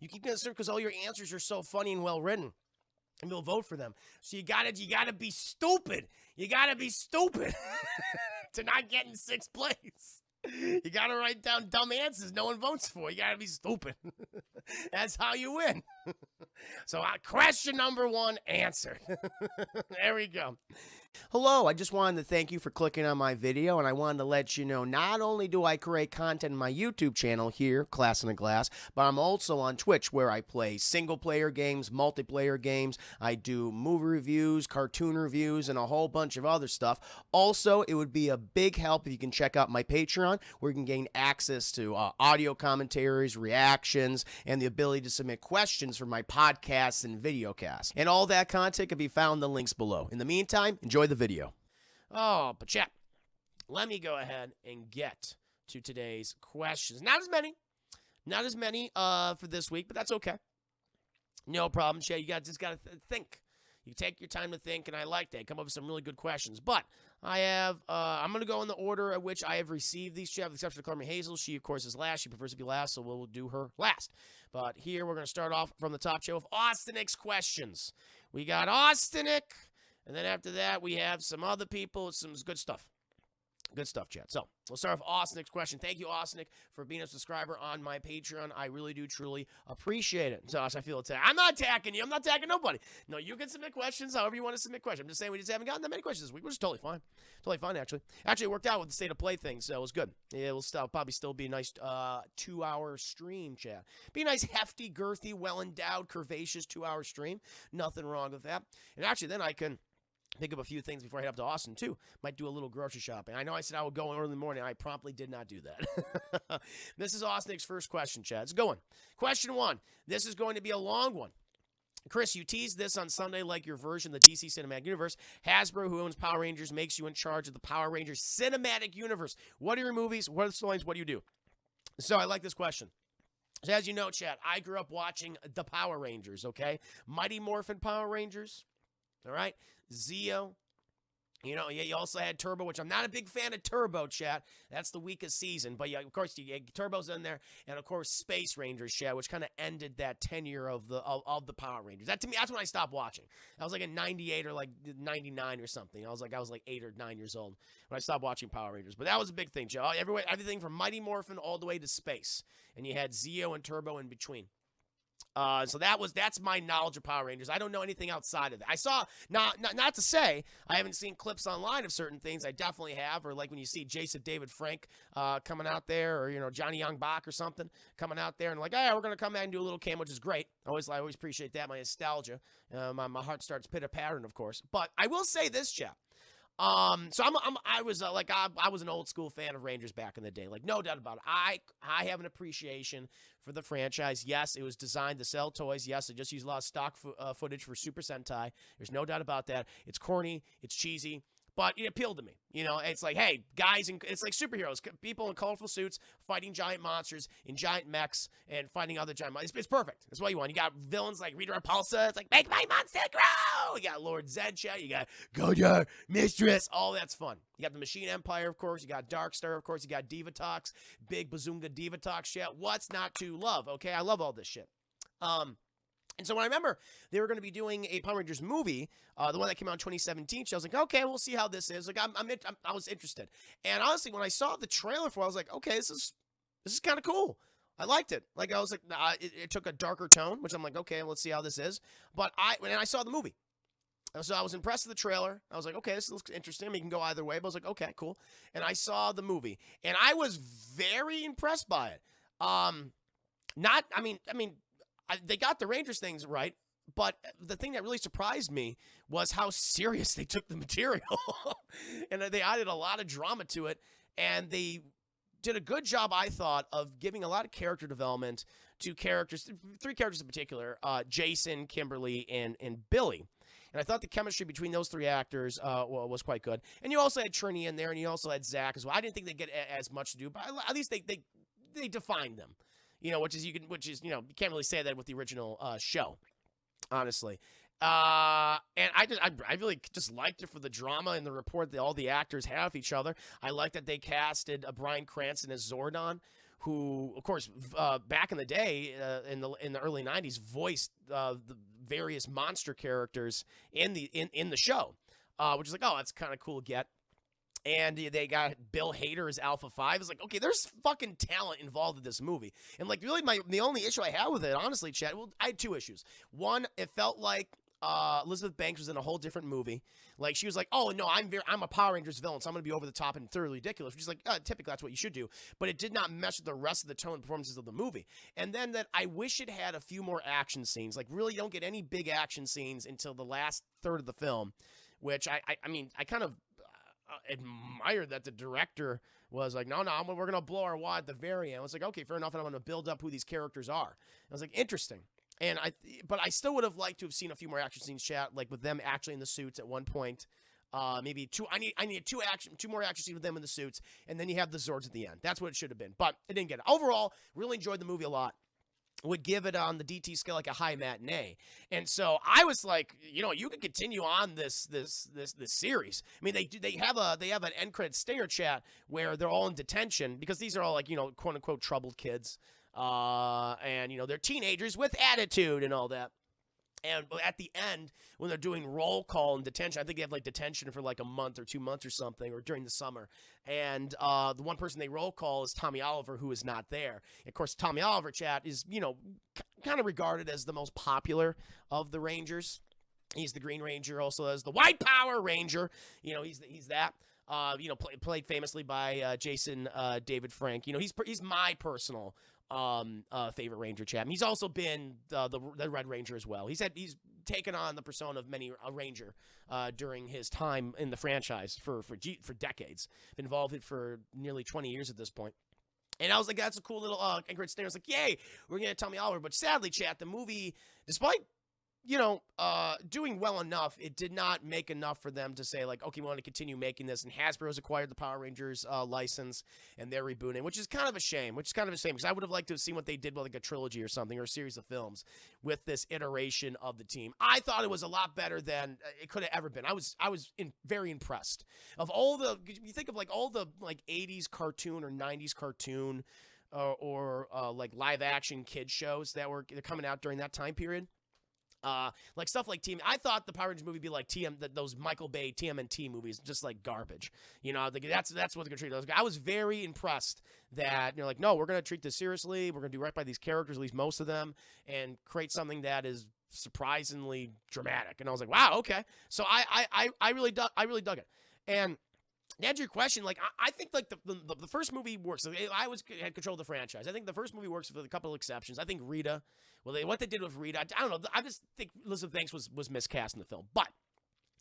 You keep getting served because all your answers are so funny and well written. And they'll vote for them. So you gotta be stupid. You gotta be stupid to not get in 6th place. You gotta write down dumb answers no one votes for. You gotta be stupid. That's how you win. So question number 1 answered. There we go. Hello, I just wanted to thank you for clicking on my video, and I wanted to let you know not only do I create content on my YouTube channel here, Class in a Glass, but I'm also on Twitch where I play single-player games, multiplayer games, I do movie reviews, cartoon reviews, and a whole bunch of other stuff. Also, it would be a big help if you can check out my Patreon where you can gain access to audio commentaries, reactions, and the ability to submit questions for my podcasts and videocasts. And all that content can be found in the links below. In the meantime, enjoy the video. Oh, but chat, let me go ahead and get to today's questions. Not as many for this week, but that's okay. No problem, chat. You just got to think. You take your time to think, and I like that. Come up with some really good questions. But I'm going to go in the order at which I have received these, chat, with the exception of Carmen Hazel. She, of course, is last. She prefers to be last, so we'll do her last. But here we're going to start off from the top, chat, with Austinick's questions. We got Austinick. And then after that, we have some other people. Some good stuff. Good stuff, chat. So, we'll start with Austinick's question. Thank you, Austinick, for being a subscriber on my Patreon. I really do, truly appreciate it. So, I feel attacked. I'm not attacking you. I'm not attacking nobody. No, you can submit questions however you want to submit questions. I'm just saying we just haven't gotten that many questions this week, which is totally fine. Totally fine, actually. Actually, it worked out with the state of play thing, so it was good. Yeah, it will probably still be a nice 2-hour stream, chat. Be a nice, hefty, girthy, well-endowed, curvaceous 2-hour stream. Nothing wrong with that. And actually, then I can pick up a few things before I head up to Austin, too. Might do a little grocery shopping. I know I said I would go early in the morning. I promptly did not do that. This is Austinick's first question, Chad. It's going. Question 1. This is going to be a long one. Chris, you teased this on Sunday like your version of the DC Cinematic Universe. Hasbro, who owns Power Rangers, makes you in charge of the Power Rangers Cinematic Universe. What are your movies? What are the storylines? What do you do? So I like this question. So as you know, Chad, I grew up watching the Power Rangers, okay? Mighty Morphin Power Rangers. All right, Zeo. You know, you also had Turbo, which I'm not a big fan of Turbo, chat. That's the weakest season. But, yeah, of course, Turbo's in there. And, of course, Space Rangers, chat, which kind of ended that tenure of the Power Rangers. That, to me, that's when I stopped watching. I was like in 98 or like 99 or something. I was like 8 or 9 years old when I stopped watching Power Rangers. But that was a big thing, chat. Everything from Mighty Morphin all the way to Space. And you had Zeo and Turbo in between. So that's my knowledge of Power Rangers. I don't know anything outside of that. I saw, not to say I haven't seen clips online of certain things. I definitely have, or like when you see Jason David Frank coming out there, or, you know, Johnny Young Bach or something coming out there and like, hey, we're going to come back and do a little cameo, which is great. I always appreciate that, my nostalgia. My heart starts pitter-pattering, of course. But I will say this, chap. So I was an old school fan of Rangers back in the day, like no doubt about it. I have an appreciation for the franchise. Yes, it was designed to sell toys. Yes, it just used a lot of stock footage for Super Sentai. There's no doubt about that. It's corny, it's cheesy, but it appealed to me. You know, it's like, hey, guys, it's like superheroes, people in colorful suits fighting giant monsters in giant mechs and fighting other giant monsters. It's perfect. That's what you want. You got villains like Rita Repulsa. It's like, make my monster grow. You got Lord Zedchat. You got Gojo, Mistress. All that's fun. You got the Machine Empire, of course. You got Darkstar, of course. You got Divatox, Big Bazunga Divatox shit. What's not to love? Okay, I love all this shit. And so when I remember they were going to be doing a Power Rangers movie, the one that came out in 2017, I was like, okay, we'll see how this is. Like, I was interested. And honestly, when I saw the trailer for it, I was like, okay, this is kind of cool. I liked it. Like, I was like, it took a darker tone, which I'm like, okay, let's see how this is. But when I saw the movie. So I was impressed with the trailer. I was like, okay, this looks interesting. I mean, you can go either way. But I was like, okay, cool. And I saw the movie. And I was very impressed by it. They got the Rangers things right, but the thing that really surprised me was how serious they took the material. And they added a lot of drama to it, and they did a good job, I thought, of giving a lot of character development to characters, 3 characters in particular, Jason, Kimberly, and Billy. And I thought the chemistry between those 3 actors was quite good. And you also had Trini in there, and you also had Zach as well. I didn't think they'd get as much to do, but at least they defined them. You know, you can't really say that with the original show, honestly. And I really just liked it for the drama and the rapport that all the actors have with each other. I like that they casted Bryan Cranston as Zordon, who, of course, back in the day, in the early '90s, voiced the various monster characters in the show, which is like, oh, that's kind of cool to get. And they got Bill Hader as Alpha 5. It's like, okay, there's fucking talent involved in this movie. And like, really, the only issue I had with it, honestly, Chad, well, I had 2 issues. One, it felt like Elizabeth Banks was in a whole different movie. Like, she was like, oh, no, I'm a Power Rangers villain, so I'm going to be over the top and thoroughly ridiculous. Which is like, typically, that's what you should do. But it did not mesh with the rest of the tone and performances of the movie. And then that I wish it had a few more action scenes. Like, really, you don't get any big action scenes until the last third of the film, which I mean, I kind of admired that the director was like, no, we're going to blow our wad at the very end. I was like, okay, fair enough, and I'm going to build up who these characters are. I was like, interesting. But I still would have liked to have seen a few more action scenes, chat, like with them actually in the suits at one point. Maybe 2. I need 2 more action scenes with them in the suits, and then you have the Zords at the end. That's what it should have been, but it didn't get it. Overall, really enjoyed the movie a lot. Would give it on the DT scale like a high matinee. And so I was like, you can continue on this series. I mean, they have an end credit stinger, chat, where they're all in detention because these are all like, quote unquote troubled kids. And they're teenagers with attitude and all that. And at the end, when they're doing roll call and detention, I think they have like detention for like a month or 2 months or something, or during the summer. And the one person they roll call is Tommy Oliver, who is not there. Of course, Tommy Oliver, chat, is, kind of regarded as the most popular of the Rangers. He's the Green Ranger, also as the White Power Ranger. He's that. Played famously by Jason David Frank. He's my personal favorite Ranger, chat. And he's also been the Red Ranger as well. He's taken on the persona of many a Ranger during his time in the franchise for decades. Been involved in it for nearly 20 years at this point. And I was like, that's a cool little anchorage thing. I was like, yay, we're gonna Tommy Oliver. But sadly, chat, the movie, despite doing well enough, it did not make enough for them to say, like, okay, we want to continue making this. And Hasbro's acquired the Power Rangers license, and they're rebooting, which is kind of a shame. Because I would have liked to have seen what they did with, like, a trilogy or something, or a series of films with this iteration of the team. I thought it was a lot better than it could have ever been. I was very impressed. Of all the, you think of, like, all the, like, 80s cartoon or 90s cartoon or like, live-action kid shows that were coming out during that time period. Like stuff like I thought the Power Rangers movie would be like those Michael Bay TMNT movies, just like garbage. That's what they're gonna treat those. I was very impressed that like, no, we're gonna treat this seriously. We're gonna do right by these characters, at least most of them, and create something that is surprisingly dramatic. And I was like, wow, okay. So I really dug it. And to answer your question, like, I think, like, the first movie works. I had control of the franchise. I think the first movie works with a couple of exceptions. I think Rita, what they did with Rita, I don't know. I just think Elizabeth Banks was miscast in the film. But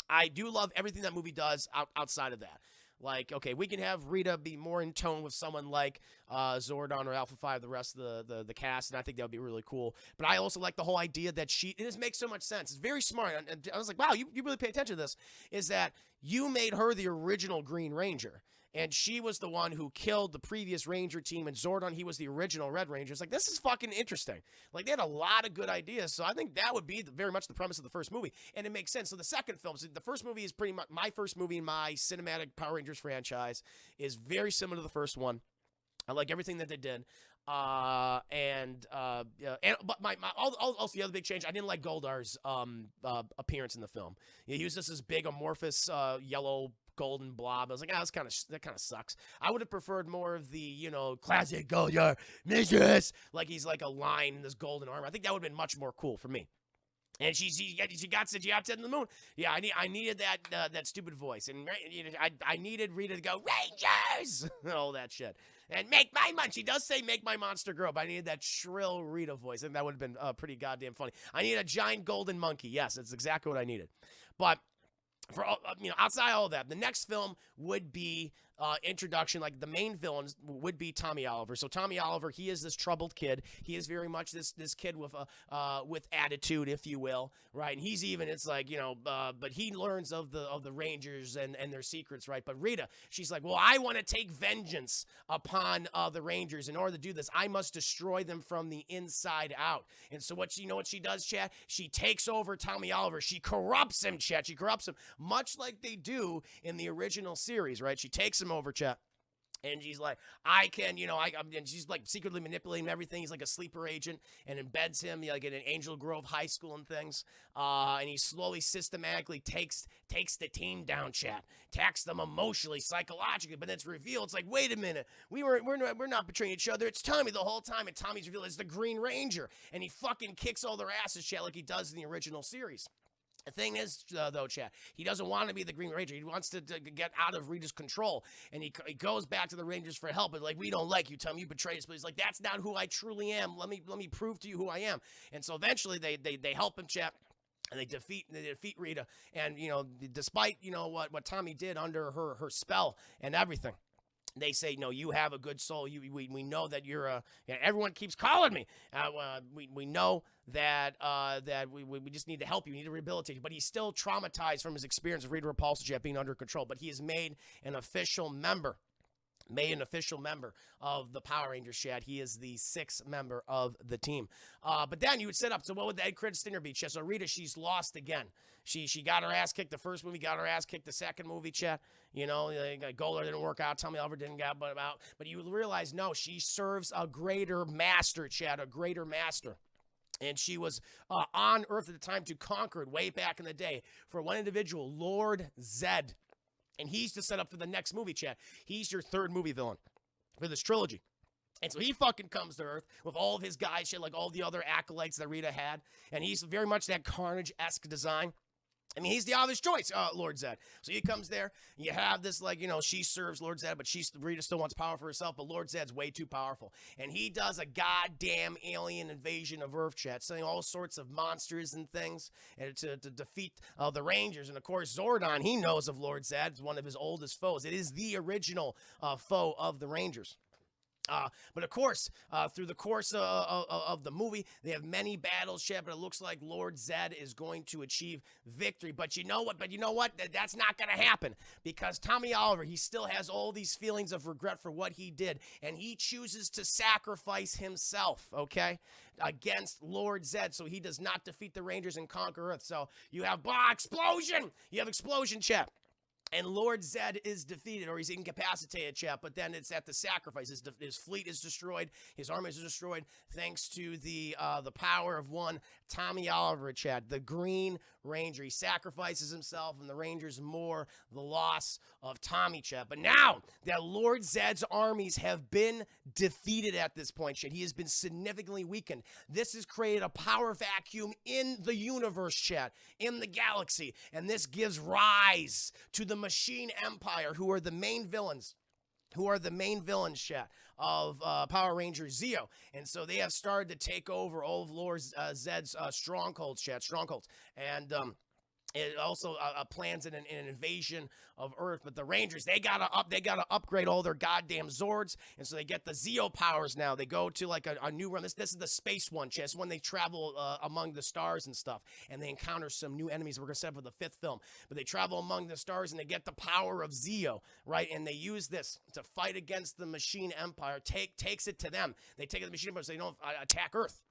I do love everything that movie does outside of that. Like, okay, we can have Rita be more in tone with someone like Zordon or Alpha 5, the rest of the cast, and I think that would be really cool. But I also like the whole idea that this makes so much sense. It's very smart. And I was like, wow, you really pay attention to this, is that you made her the original Green Ranger. And she was the one who killed the previous Ranger team, and Zordon, he was the original Red Ranger. It's like, this is fucking interesting. Like, they had a lot of good ideas, so I think that would be very much the premise of the first movie. And it makes sense. So the second film, so the first movie is pretty much my first movie in my cinematic Power Rangers franchise, is very similar to the first one. I like everything that they did. But also the other big change, I didn't like Goldar's appearance in the film. He was just this big amorphous yellow golden blob. I was like, that kind of sucks. I would have preferred more of the, classic Goldar mistress. Like, he's like a lion in this golden armor. I think that would have been much more cool for me. And she got said, "You outside in the moon." Yeah, I needed that stupid voice, and I needed Rita to go Rangers, all that shit, and make my she does say make my monster grow, but I needed that shrill Rita voice, and that would have been pretty goddamn funny. I needed a giant golden monkey. Yes, that's exactly what I needed. But for outside all of that, the next film would be introduction. Like, the main villain would be Tommy Oliver. So Tommy Oliver, he is this troubled kid. He is very much this kid with attitude, if you will, right? And he's even, it's like, but he learns of the Rangers and their secrets, right? But Rita, she's like, well, I want to take vengeance upon the Rangers. In order to do this, I must destroy them from the inside out. And so what she does, chat? She takes over Tommy Oliver. She corrupts him, chat. She corrupts him, much like they do in the original series, right? She takes him over, chat. And she's like, I can, and she's like secretly manipulating everything. He's like a sleeper agent and embeds him like in an Angel Grove high school and things. And he slowly, systematically takes the team down, chat, attacks them emotionally, psychologically. But then it's revealed, it's like, wait a minute, we're not betraying each other. It's Tommy the whole time, and Tommy's revealed as the Green Ranger, and he fucking kicks all their asses, chat, like he does in the original series. The thing is, though, chat, he doesn't want to be the Green Ranger. He wants to get out of Rita's control. And he goes back to the Rangers for help. But like, we don't like you, Tom. You betrayed us. But he's like, that's not who I truly am. Let me prove to you who I am. And so eventually they help him, chat. And they defeat Rita. And, despite, what Tommy did under her spell and everything. They say, no, you have a good soul. We know that you're everyone keeps calling me. We know that we just need to help you. We need to rehabilitate you. But he's still traumatized from his experience of Rita Repulsa being under control. But he is made an official member of the Power Rangers, Chad. He is the 6th member of the team. But then you would set up, so what would the Ed Credit Stinger be, Chad? So Rita, she's lost again. She got her ass kicked the first movie, got her ass kicked the second movie, Chad. Golar didn't work out, Tommy Oliver didn't get out. But you realize, no, she serves a greater master, Chad, a greater master. And she was on Earth at the time to conquer it way back in the day for one individual, Lord Zed. And he's to set up for the next movie, Chad. He's your 3rd movie villain for this trilogy. And so he fucking comes to Earth with all of his guys, shit, like all the other acolytes that Rita had. And he's very much that Carnage-esque design. I mean, he's the obvious choice, Lord Zed. So he comes there, you have this, she serves Lord Zed, but Rita still wants power for herself, but Lord Zed's way too powerful. And he does a goddamn alien invasion of Earth, chat, sending all sorts of monsters and things to defeat the Rangers. And, of course, Zordon, he knows of Lord Zed. It's one of his oldest foes. It is the original foe of the Rangers. But of course, through the course of the movie, they have many battles, Chad, but it looks like Lord Zed is going to achieve victory. But you know what? That's not going to happen because Tommy Oliver, he still has all these feelings of regret for what he did, and he chooses to sacrifice himself, okay, against Lord Zed, so he does not defeat the Rangers and conquer Earth. So you have explosion! You have explosion, Chad. And Lord Zed is defeated, or he's incapacitated, chap, but then it's at the sacrifice. His fleet is destroyed. His army is destroyed thanks to the power of one Tommy Oliver, Chad, the Green Ranger. He sacrifices himself, and the Rangers mourn the loss of Tommy, Chad. But now that Lord Zed's armies have been defeated at this point, Chad, he has been significantly weakened. This has created a power vacuum in the universe, Chad, in the galaxy, and this gives rise to the Machine Empire, who are the main villains. Chat, of Power Rangers Zeo. And so they have started to take over all of Lord Zed's strongholds, Chat, strongholds. And it also plans an invasion of Earth, but the Rangers, they gotta upgrade all their goddamn Zords, and so they get the Zeo powers now. They go to like a new run. This is the space one, Chess, when they travel among the stars and stuff, and they encounter some new enemies. We're gonna set up for the 5th film, but they travel among the stars and they get the power of Zeo, right? And they use this to fight against the Machine Empire. Takes it to them. They take it to the Machine Empire so they don't attack Earth.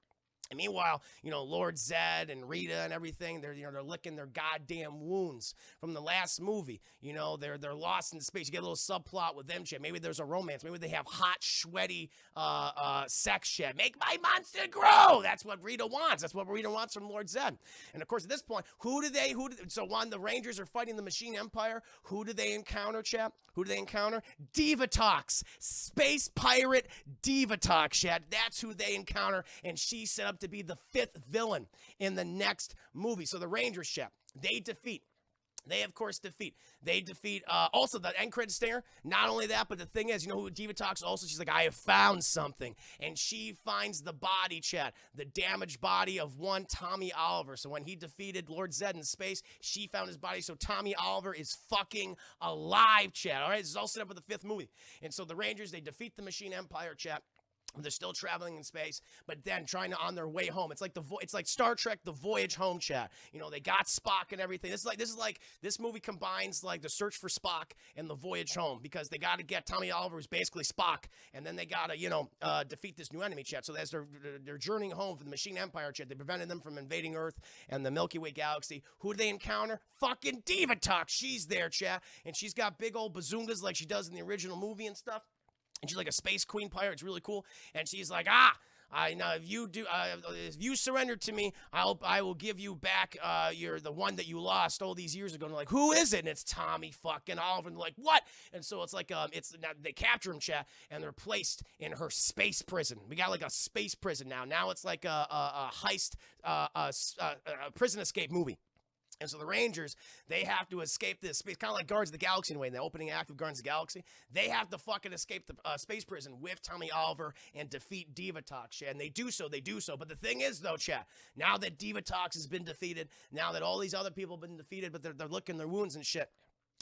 And meanwhile, Lord Zed and Rita and everything, they're licking their goddamn wounds from the last movie. They're lost in space. You get a little subplot with them, Chad. Maybe there's a romance. Maybe they have hot, sweaty sex, Chad. Make my monster grow. That's what Rita wants. That's what Rita wants from Lord Zed. And of course, at this point, so when the Rangers are fighting the Machine Empire, who do they encounter, Chad? Who do they encounter? Divatox. Space pirate Divatox, Chad. That's who they encounter, and she set up to be the 5th villain in the next movie. So the Rangers, Chap, they of course defeat also the end credit stinger. Not only that, but the thing is, who Divatox also, she's like, I have found something. And she finds the body, Chad, the damaged body of one Tommy Oliver. So when he defeated Lord Zed in space, she found his body. So Tommy Oliver is fucking alive, Chad. All right, this is all set up for the 5th movie. And so the Rangers, they defeat the Machine Empire, Chad. They're still traveling in space, but then trying to on their way home. It's like Star Trek: The Voyage Home, Chat. They got Spock and everything. This movie combines like the search for Spock and the Voyage Home, because they got to get Tommy Oliver, who's basically Spock, and then they got to defeat this new enemy, Chat. So as they're journeying home from the Machine Empire, Chat, they prevented them from invading Earth and the Milky Way galaxy. Who do they encounter? Fucking Divatox. She's there, Chat, and she's got big old bazungas like she does in the original movie and stuff. And she's like a space queen pirate. It's really cool. And she's like, now if you surrender to me, I will give you back you're the one that you lost all these years ago. And they're like, who is it? And it's Tommy fucking Oliver. And they're like, what? And so it's like now they capture him, chat, and they're placed in her space prison. We got like a space prison now. Now it's like a heist, prison escape movie. And so the Rangers, they have to escape this space, kind of like Guardians of the Galaxy in a way, in the opening act of Guardians of the Galaxy. They have to fucking escape the space prison with Tommy Oliver and defeat Divatox, and they do so. But the thing is, though, chat, now that Divatox has been defeated, now that all these other people have been defeated, but they're licking their wounds and shit,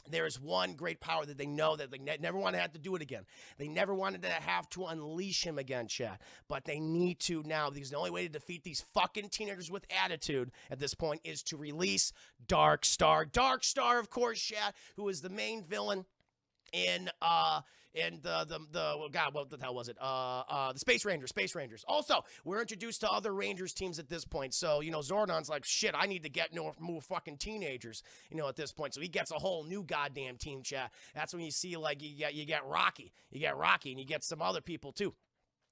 there is one great power that they know that they never want to have to do it again. They never wanted to have to unleash him again, chat. But they need to now, because the only way to defeat these fucking teenagers with attitude at this point is to release Darkstar. Darkstar, of course, chat, who is the main villain in what the hell was it? The Space Rangers. Also, we're introduced to other Rangers teams at this point. So, Zordon's like, shit, I need to get more fucking teenagers, at this point. So he gets a whole new goddamn team, chat. That's when you see, like, you get Rocky. You get Rocky, and you get some other people, too.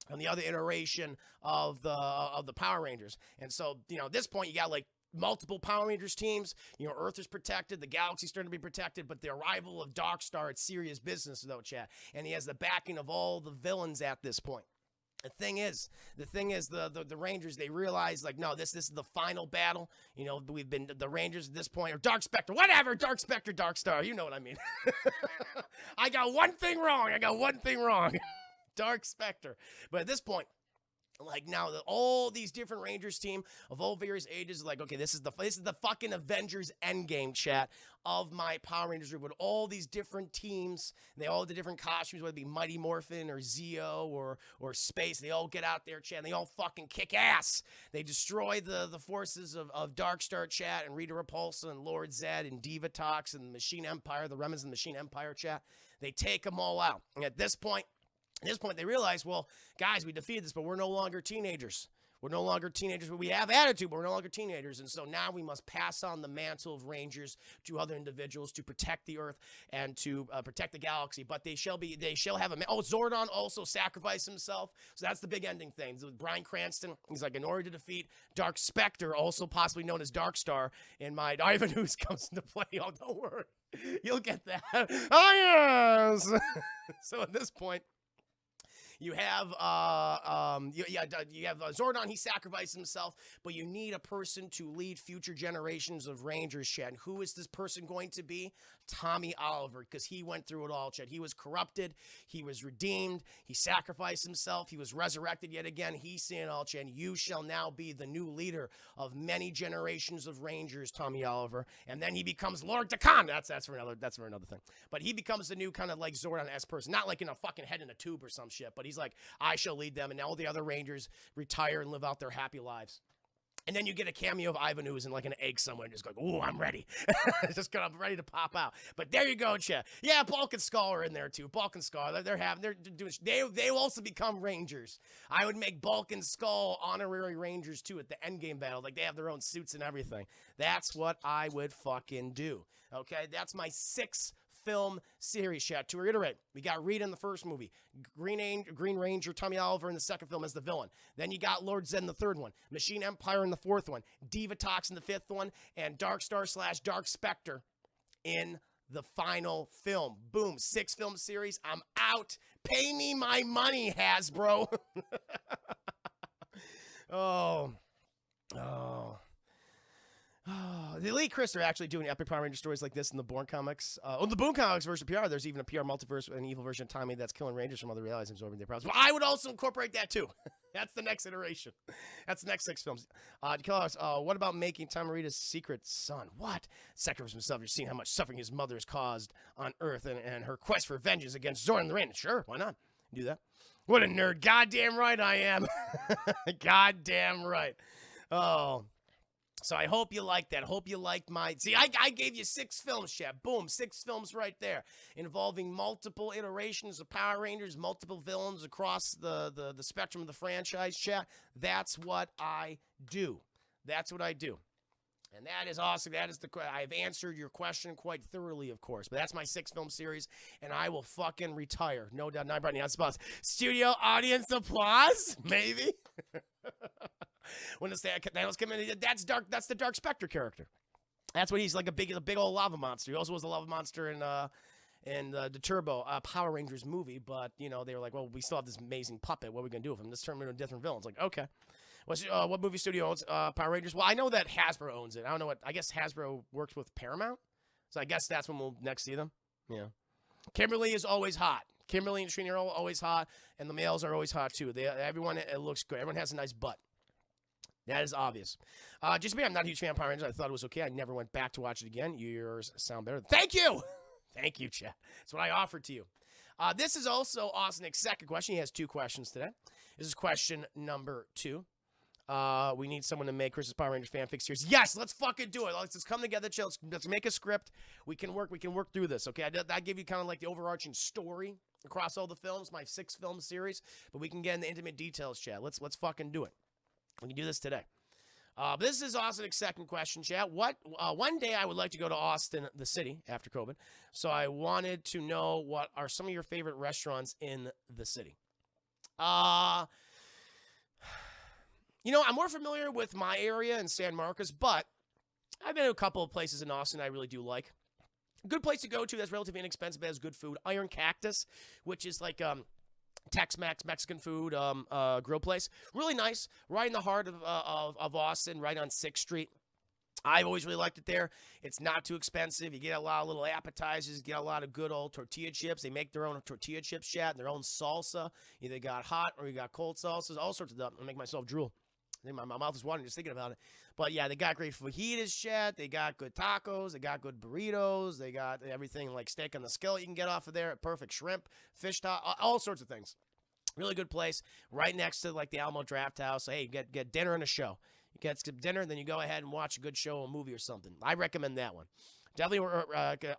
On the other iteration of the Power Rangers. And so, at this point, you got, like, multiple Power Rangers teams. Earth is protected. The galaxy's starting to be protected. But the arrival of Darkstar, it's serious business, though, chat. And he has the backing of all the villains at this point. The thing is, the Rangers, they realize, like, no, this is the final battle. We've been the Rangers at this point, or Dark Spectre, whatever, Dark Spectre, Darkstar, you know what I mean. I got one thing wrong. Dark Spectre. But at this point, like, now all these different Rangers team of all various ages, like, okay, this is the fucking Avengers Endgame, chat, of my Power Rangers group, with all these different teams. They all have the different costumes, whether it be Mighty Morphin or Zeo or Space. They all get out there, chat, and they all fucking kick ass. They destroy the forces of Darkstar, chat, and Rita Repulsa and Lord Zed and Divatox and the Machine Empire, the remnants of the Machine Empire, chat. They take them all out. And at this point, they realize, well, guys, we defeated this, but we're no longer teenagers. We're no longer teenagers, but we have attitude, but we're no longer teenagers. And so now we must pass on the mantle of Rangers to other individuals to protect the Earth and to protect the galaxy. But they shall have Zordon also sacrificed himself. So that's the big ending thing. So Bryan Cranston, he's like, in order to defeat Dark Spectre, also possibly known as Darkstar, in my Ivan Who's comes into play. Oh, don't worry. You'll get that. Oh, yes. So at this point, you have Zordon. He sacrificed himself, but you need a person to lead future generations of Rangers, chat. And who is this person going to be? Tommy Oliver, because he went through it all, chat. He was corrupted. He was redeemed. He sacrificed himself. He was resurrected yet again. He's seeing all, chat. You shall now be the new leader of many generations of Rangers, Tommy Oliver. And then he becomes Lord Takan. That's for another thing. But he becomes the new kind of like Zordon-esque person, not like in a fucking head in a tube or some shit, but he's like, I shall lead them, and all the other Rangers retire and live out their happy lives. And then you get a cameo of Ivan who's in like an egg somewhere and just going, oh, I'm ready. I'm ready to pop out. But there you go, chat. Yeah, Bulk and Skull are in there too. Bulk and Skull, they will also become Rangers. I would make Bulk and Skull honorary Rangers too at the endgame battle. Like, they have their own suits and everything. That's what I would fucking do. Okay, that's my 6 film series, chat. To reiterate, we got Rita in the first movie, Green Ranger Tommy Oliver in the second film as the villain. Then you got Lord Zed in the third one, Machine Empire in the fourth one, Divatox in the fifth one, and Darkstar / Dark Spectre in the final film. Boom, 6 film series. I'm out. Pay me my money, Hasbro. Oh. The Elite Chris are actually doing epic Power Ranger stories like this in the Bourne comics. The Boom comics version of PR, there's even a PR multiverse, an evil version of Tommy that's killing Rangers from other realities and absorbing their problems. Well, I would also incorporate that too. That's the next iteration. That's the next 6 films. What about making Tamarita's secret son? What? Sacrifice himself. You're seeing how much suffering his mother has caused on Earth and her quest for vengeance against Zordon the Rain. Sure, why not? Do that. What a nerd. Goddamn right I am. Goddamn right. Oh. So I hope you like that. Hope you liked my... See, I gave you 6 films, chat. Boom, 6 films right there. Involving multiple iterations of Power Rangers, multiple villains across the spectrum of the franchise, chat. That's what I do. That's what I do. And that is awesome. That is I've answered your question quite thoroughly, of course. But that's my 6-film series, and I will fucking retire. No doubt. Not Brittany on spots. Studio audience applause? Maybe. When the Thanos come in, that's dark. That's the Dark Spectre character. That's what he's like, a big old lava monster. He also was a lava monster in the Turbo Power Rangers movie. But you know, they were like, well, we still have this amazing puppet. What are we gonna do with him? Let's turn him into a different villain. It's like, okay. What movie studio owns Power Rangers? Well, I know that Hasbro owns it. I don't know what. I guess Hasbro works with Paramount. So I guess that's when we'll next see them. Yeah. Kimberly is always hot. Kimberly and Trini are always hot, and the males are always hot too. Everyone, it looks good. Everyone has a nice butt. That is obvious. Just me, I'm not a huge fan of Power Rangers. I thought it was okay. I never went back to watch it again. Yours sound better. Thank you! Thank you, chat. That's what I offered to you. This is also Austin's second question. He has 2 questions today. This is question number 2. We need someone to make Chris's Power Rangers fanfic series. Yes, let's fucking do it. Let's come together, chill. Let's make a script. We can work through this, okay? I give you kind of like the overarching story across all the films, my 6-film series, but we can get in the intimate details, chat. Let's fucking do it. We can do this today. This is Austin's second question, chat. One day I would like to go to Austin, the city, after COVID. So I wanted to know what are some of your favorite restaurants in the city. You know, I'm more familiar with my area in San Marcos, but I've been to a couple of places in Austin I really do like. A good place to go to that's relatively inexpensive, but has good food. Iron Cactus, which is like Tex-Mex, Mexican food grill place. Really nice, right in the heart of Austin, right on 6th Street. I've always really liked it there. It's not too expensive. You get a lot of little appetizers. You get a lot of good old tortilla chips. They make their own tortilla chips, chat, and their own salsa. Either got hot or you got cold salsas, all sorts of stuff. I make myself drool. My mouth is watering just thinking about it. But yeah, they got great fajitas, chat. They got good tacos. They got good burritos. They got everything like steak on the skillet you can get off of there. Perfect shrimp, fish, all sorts of things. Really good place. Right next to like the Alamo Draft House. Hey, you get dinner and a show. You get some dinner, then you go ahead and watch a good show, a movie or something. I recommend that one. Definitely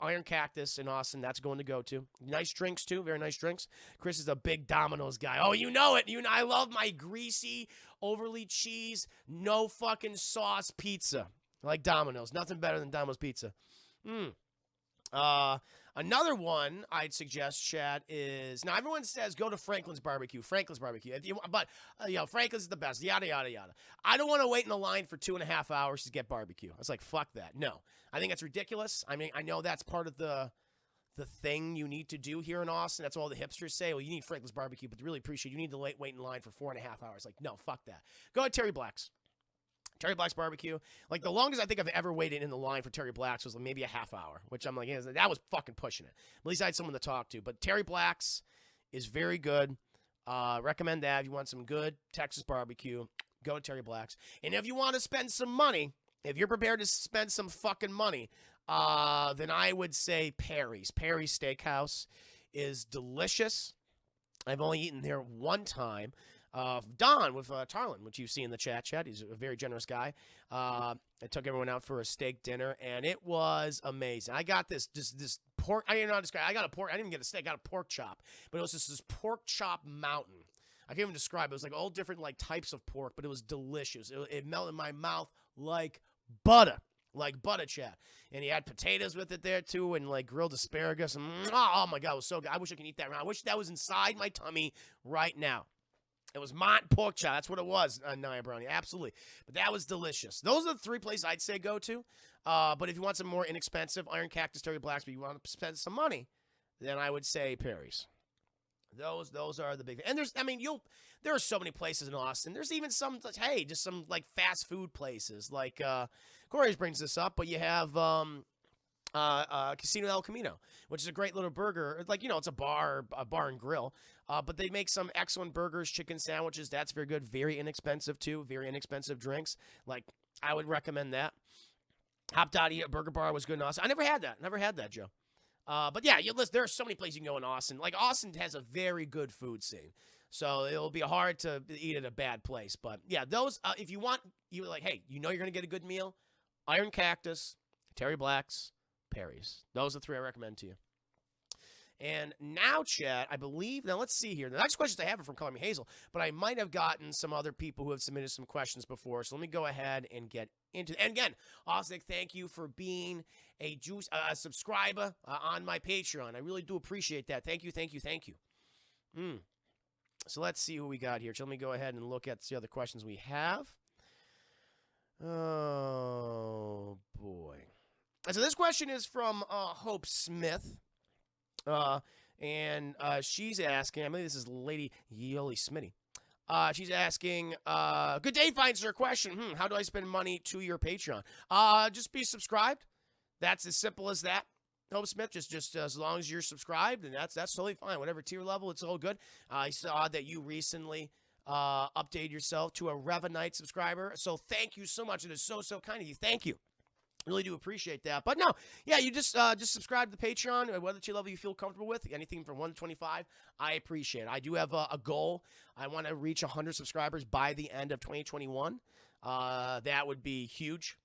Iron Cactus in Austin. That's going to go to. Nice drinks, too. Very nice drinks. Chris is a big Domino's guy. Oh, you know it. I love my greasy, overly cheese, no fucking sauce pizza. I like Domino's. Nothing better than Domino's pizza. Another one I'd suggest, Chad, is now everyone says go to Franklin's Barbecue. Franklin's Barbecue. But Franklin's is the best. Yada yada yada. I don't want to wait in the line for 2.5 hours to get barbecue. I was like, fuck that. No, I think that's ridiculous. I mean, I know that's part of the thing you need to do here in Austin. That's what all the hipsters say. Well, you need Franklin's Barbecue, but to really appreciate you need to wait in line for 4.5 hours. Like, no, fuck that. Go to Terry Black's. Terry Black's Barbecue. Like, the longest I think I've ever waited in the line for Terry Black's was maybe a half hour, which I'm like, yeah, that was fucking pushing it. At least I had someone to talk to. But Terry Black's is very good. Recommend that. If you want some good Texas barbecue, go to Terry Black's. And if you want to spend some money, if you're prepared to spend some fucking money, then I would say Perry's. Perry's Steakhouse is delicious. I've only eaten there one time. Don with Tarlin, which you see in the chat. He's a very generous guy. I took everyone out for a steak dinner, and it was amazing. I got this pork. I didn't know how to describe it. I didn't even get a steak. I got a pork chop, but it was just this pork chop mountain. I can't even describe it. It was like all different like types of pork, but it was delicious. It melted in my mouth like butter. Like butter, chat. And he had potatoes with it there too, and like grilled asparagus. And, oh my God, it was so good. I wish I could eat that. I wish that was inside my tummy right now. It was Mont pork chop. That's what it was, Nia Brownie. Absolutely. But that was delicious. Those are the 3 places I'd say go to. But if you want some more inexpensive, Iron Cactus, Terry Black's, but you want to spend some money, then I would say Perry's. Those are the big. And there are so many places in Austin. There's even some, hey, just some like fast food places. Like Corey brings this up, but you have Casino El Camino, which is a great little burger. Like, it's a bar and grill. But they make some excellent burgers, chicken sandwiches. That's very good. Very inexpensive, too. Very inexpensive drinks. Like, I would recommend that. Hop Dottie Burger Bar was good in Austin. I never had that, Joe. But yeah, there are so many places you can go in Austin. Like, Austin has a very good food scene. So it'll be hard to eat at a bad place. But yeah, those, if you want, you're like, hey, you're going to get a good meal. Iron Cactus, Terry Black's, Perry's. Those are 3 I recommend to you. And now, chat, I believe, now let's see here. The next questions I have are from Color Me Hazel, but I might have gotten some other people who have submitted some questions before. So let me go ahead and get into it. And again, Osnick, thank you for being a subscriber on my Patreon. I really do appreciate that. Thank you, thank you, thank you. So let's see who we got here. So let me go ahead and look at the other questions we have. Oh, boy. So this question is from Hope Smith. And she's asking, I believe this is Lady Yoli Smitty. She's asking, good day, fine sir. Question, how do I spend money to your Patreon? Just be subscribed. That's as simple as that. Hope Smith, just as long as you're subscribed, and that's totally fine. Whatever tier level, it's all good. I saw that you recently updated yourself to a Revanite subscriber, so thank you so much. It is so kind of you. Thank you. Really do appreciate that. But no, yeah, you just subscribe to the Patreon, whether tier level you feel comfortable with, anything from 1 to 25, I appreciate it. I do have a goal. I want to reach 100 subscribers by the end of 2021. That would be huge.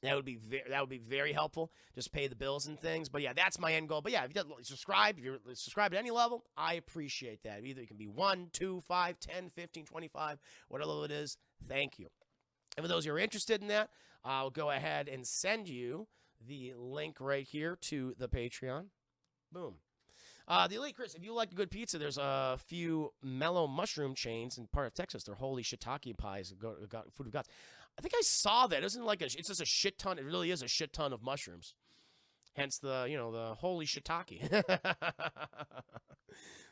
That would be very helpful. Just pay the bills and things. But yeah, that's my end goal. But yeah, if you're subscribed at any level, I appreciate that. Either it can be 1, 2, 5, 10, 15, 25, whatever it is. Thank you. And for those who are interested in that, I'll go ahead and send you the link right here to the Patreon. Boom. The Elite Chris, if you like a good pizza, there's a few mellow mushroom chains in part of Texas. They're holy shiitake pies, food of gods. I think I saw that. It's just a shit ton. It really is a shit ton of mushrooms. Hence the, the holy shiitake.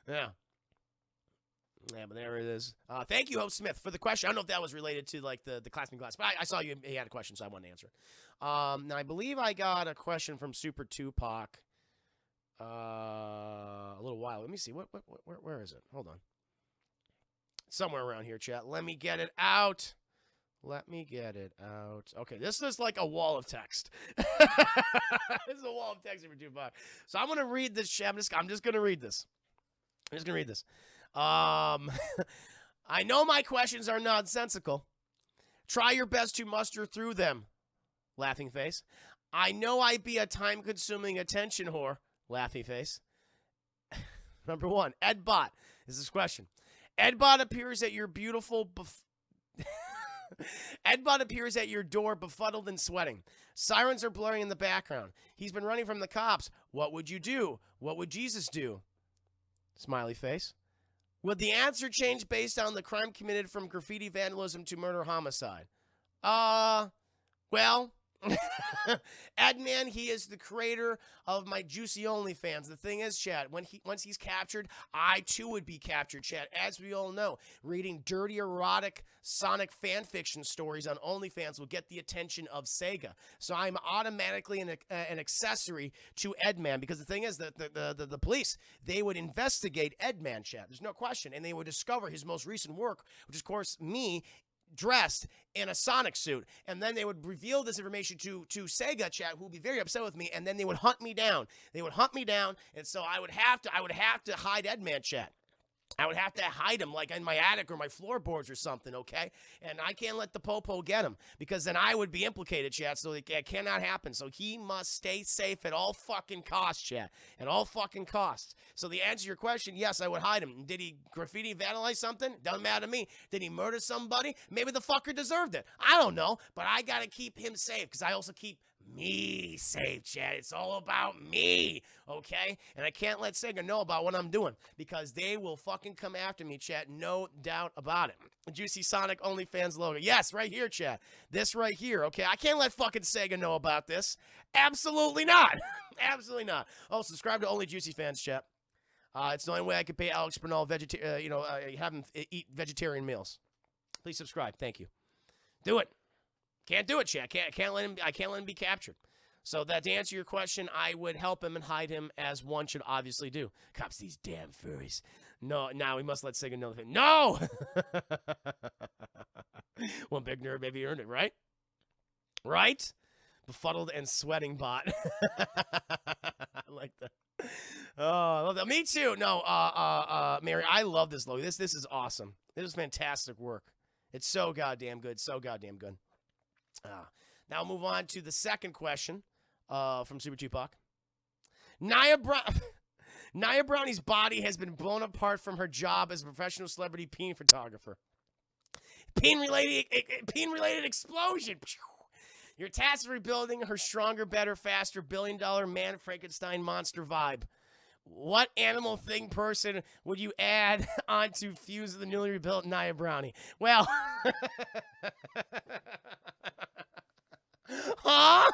Yeah. Yeah, but there it is. Thank you, Hope Smith, for the question. I don't know if that was related to, like, the classmate class, but I saw you had a question, so I wanted to answer it. Now, I believe I got a question from Super Tupac a little while. Let me see. Where is it? Hold on. Somewhere around here, chat. Let me get it out. Okay, this is like a wall of text. This is a wall of text for Tupac. So I'm going to read this, chat. I'm just going to read this. I know my questions are nonsensical. Try your best to muster through them. Laughing face. I know I be a time-consuming attention whore. Laughing face. Number 1, Edbot is this question. Edbot appears at your beautiful Edbot appears at your door befuddled and sweating. Sirens are blaring in the background. He's been running from the cops. What would you do? What would Jesus do? Smiley face. Would the answer change based on the crime committed from graffiti vandalism to murder homicide? Well, Edman, he is the creator of my Juicy OnlyFans. The thing is, chat, once he's captured, I too would be captured, chat. As we all know, reading dirty, erotic Sonic fan fiction stories on OnlyFans will get the attention of Sega. So I'm automatically an accessory to Edman, because the thing is that the police, they would investigate Edman, chat. There's no question. And they would discover his most recent work, which is, of course, me dressed in a Sonic suit, and then they would reveal this information to Sega, chat, who would be very upset with me, and then they would hunt me down. And so I would have to hide Edman, chat. I would have to hide him, like in my attic or my floorboards or something, okay? And I can't let the popo get him, because then I would be implicated, chat, so it cannot happen. So he must stay safe at all fucking costs, chat. At all fucking costs. So the answer to your question, yes, I would hide him. Did he graffiti vandalize something? Doesn't matter to me. Did he murder somebody? Maybe the fucker deserved it. I don't know, but I gotta keep him safe, because I also keep me safe, chat. It's all about me, okay? And I can't let Sega know about what I'm doing, because they will fucking come after me, chat. No doubt about it. Juicy Sonic OnlyFans logo. Yes, right here, chat. This right here, okay? I can't let fucking Sega know about this. Absolutely not. Absolutely not. Oh, subscribe to Only Juicy Fans, chat. It's the only way I can pay Alex Bernal have him eat vegetarian meals. Please subscribe. Thank you. Do it. Can't do it, chat. I can't let him be captured. So that to answer your question, I would help him and hide him, as one should obviously do. Cops, these damn furries. No, now we must let Sega know the thing. No! One big nerd maybe earned it, right? Right? Befuddled and sweating bot. I like that. Oh, I love that. Me too. No, Mary, I love this logo. This is awesome. This is fantastic work. It's so goddamn good. So goddamn good. Now we'll move on to the second question from Super Tupac. Nia Nia Brownie's body has been blown apart from her job as a professional celebrity peen photographer. Peen-related explosion. You're tasked with rebuilding her stronger, better, faster, billion-dollar man Frankenstein monster vibe. What animal thing person would you add on to fuse the newly rebuilt Nia Brownie? Well, huh?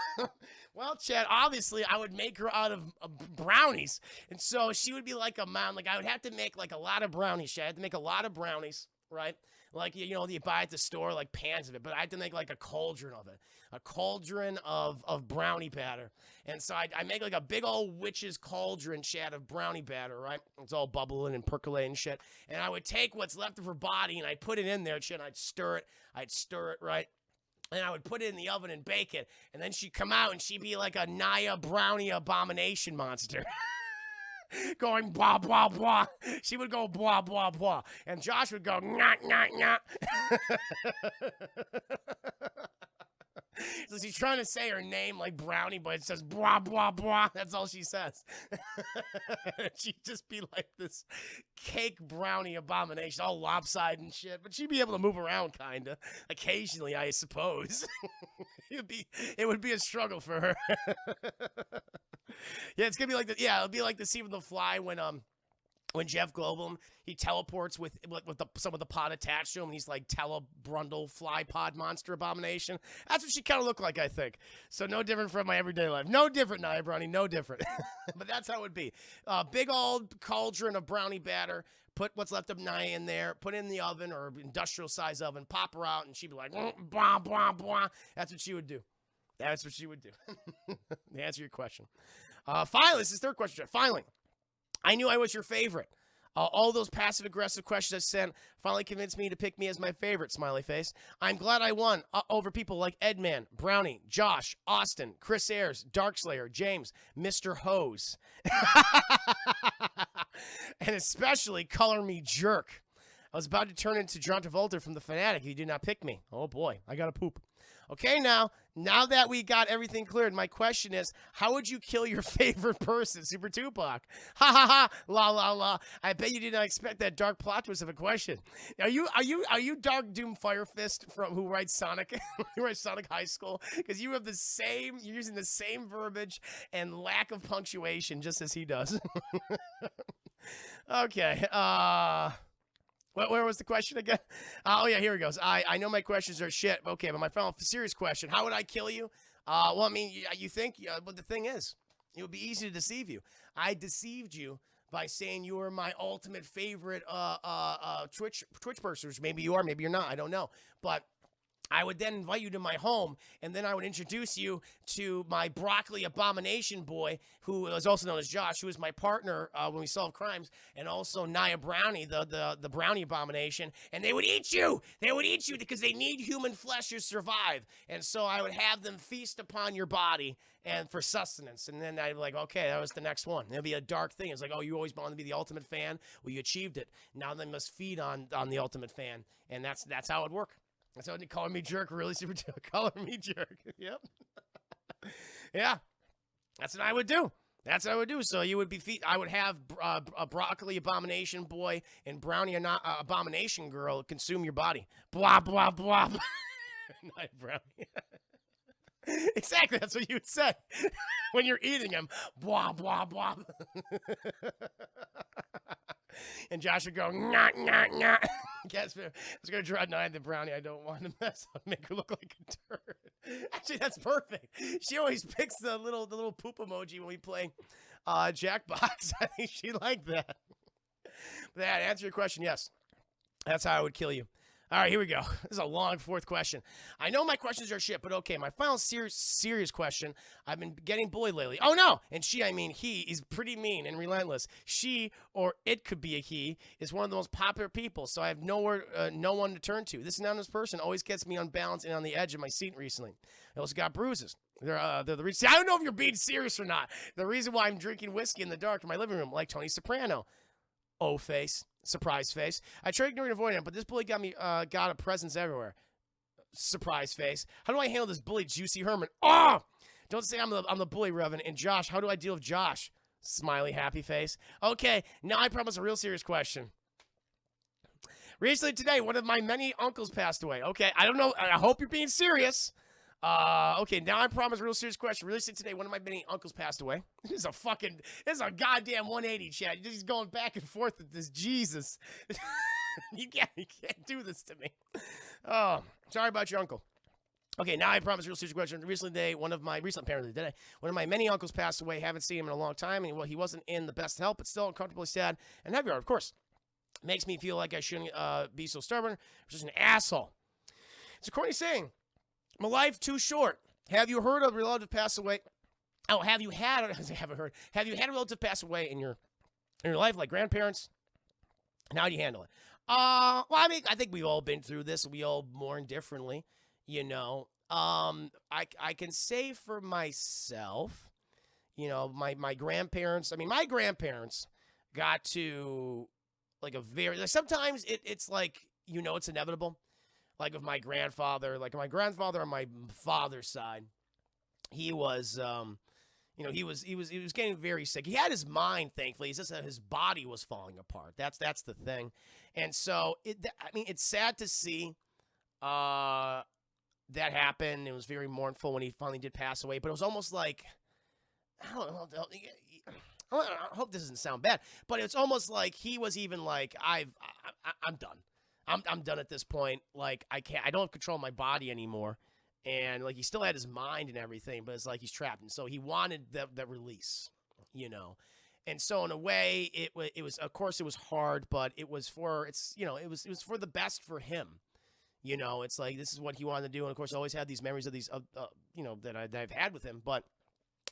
Well, Chad, obviously I would make her out of brownies. And so she would be like a mound. Like I would have to make like a lot of brownies, Chad. I had to make a lot of brownies, right? Like, you know, you buy at the store, like pans of it. But I had to make like a cauldron of it. A cauldron of brownie batter. And so I make like a big old witch's cauldron, Chad, of brownie batter, right? It's all bubbling and percolating and shit. And I would take what's left of her body and I'd put it in there, Chad. I'd stir it, right? And I would put it in the oven and bake it. And then she'd come out and she'd be like a Nia Brownie abomination monster. Going blah, blah, blah. She would go blah, blah, blah. And Josh would go, nah, nah, nah. So she's trying to say her name like Brownie, but it says blah, blah, blah. That's all she says. She'd just be like this cake brownie abomination, all lopsided and shit. But she'd be able to move around, kind of. Occasionally, I suppose. It would be a struggle for her. Yeah, it's gonna be like the it'll be like the scene with the fly when Jeff Goldblum, he teleports with some of the pod attached to him, and he's like telebrundle fly pod monster abomination. That's what she kind of looked like, I think. So no different from my everyday life. No different, Nia Brownie, no different. But that's how it would be. Big old cauldron of brownie batter. Put what's left of Nia in there. Put it in the oven or industrial size oven. Pop her out, and she'd be like, blah, blah, blah. That's what she would do. That's what she would do. To answer your question. Finally, this is third question. Finally. I knew I was your favorite. All those passive-aggressive questions I sent finally convinced me to pick me as my favorite, smiley face. I'm glad I won over people like Edman, Brownie, Josh, Austin, Chris Ayers, Darkslayer, James, Mr. Hose. And especially Color Me Jerk. I was about to turn into John Travolta from The Fanatic if you did not pick me. Oh, boy. I got to poop. Okay, now that we got everything cleared, my question is, how would you kill your favorite person, Super Tupac? Ha ha ha, la la la. I bet you did not expect that dark plot twist of a question. Are you Dark Doom Firefist from who writes Sonic, who writes Sonic High School? Because you're using the same verbiage and lack of punctuation just as he does. Okay, where was the question again? Oh, yeah, here it goes. I know my questions are shit. Okay, but my final serious question, how would I kill you? Well, I mean, you think, but the thing is, it would be easy to deceive you. I deceived you by saying you were my ultimate favorite Twitch personers. Maybe you are, maybe you're not. I don't know. But I would then invite you to my home, and then I would introduce you to my broccoli abomination boy, who is also known as Josh, who is my partner when we solve crimes, and also Nia Brownie, the brownie abomination, and they would eat you! They would eat you because they need human flesh to survive, and so I would have them feast upon your body and for sustenance, and then I'd be like, okay, that was the next one. It'll be a dark thing. It's like, oh, you always wanted to be the ultimate fan? Well, you achieved it. Now they must feed on the ultimate fan, and that's how it'd work. That's how they call me jerk, really super color me jerk. Yep. Yeah. That's what I would do. That's what I would do. So you would be I would have a broccoli abomination boy and brownie abomination girl consume your body. Blah, blah, blah. Night brownie. Exactly. That's what you would say when you're eating them. Blah, blah, blah. And Josh would go, nah, nah, nah. Guess I was going to draw Nia the brownie. I don't want to mess up, make her look like a turd. Actually, that's perfect. She always picks the little poop emoji when we play Jackbox. I think she liked that. But that answer your question, yes. That's how I would kill you. All right, here we go. This is a long fourth question. I know my questions are shit, but okay. My final serious question. I've been getting bullied lately. Oh, no. And I mean he, is pretty mean and relentless. She, or it could be a he, is one of the most popular people, so I have no one to turn to. This anonymous person always gets me unbalanced and on the edge of my seat recently. I also got bruises. They're the reason. I don't know if you're being serious or not. The reason why I'm drinking whiskey in the dark in my living room, like Tony Soprano. Oh, face. Surprise face. I tried ignoring and avoiding him, but this bully got a presence everywhere. Surprise face. How do I handle this bully, Juicy Herman? Oh! Don't say I'm the bully, Revan. And Josh, how do I deal with Josh? Smiley, happy face. Okay, now I promise a real serious question. Recently today, one of my many uncles passed away. Okay, I don't know. I hope you're being serious. Okay, now I promise a real serious question. Recently today, one of my many uncles passed away. This is a goddamn 180, Chad. He's going back and forth with this. Jesus. You can't do this to me. Oh, sorry about your uncle. Okay, now I promise a real serious question. Recently today, one of my many uncles passed away. Haven't seen him in a long time. And well, he wasn't in the best health, but still uncomfortably sad and heavy heart, of course. Makes me feel like I shouldn't be so stubborn. I'm just an asshole. It's a corny saying. My life too short. Have you heard of a relative pass away? Oh, have you had a relative pass away in your life, like grandparents? And how do you handle it? Well, I mean, I think we've all been through this. We all mourn differently, you know. I can say for myself, you know, my grandparents. I mean, my grandparents got to like a very. Like sometimes it's like, you know, it's inevitable. Like with my grandfather on my father's side, he was, you know, he was getting very sick. He had his mind, thankfully. It's just that his body was falling apart. That's the thing. And so I mean, it's sad to see that happen. It was very mournful when he finally did pass away. But it was almost like, I don't know. I hope this doesn't sound bad, but it's almost like he was even like, I'm done. I'm done at this point. Like, I don't control my body anymore. And like, he still had his mind and everything, but it's like he's trapped. And so he wanted that release, you know? And so in a way, it was, of course it was hard, but it was for the best for him. You know, it's like, this is what he wanted to do. And of course, I always had these memories of these, you know, that I've had with him. But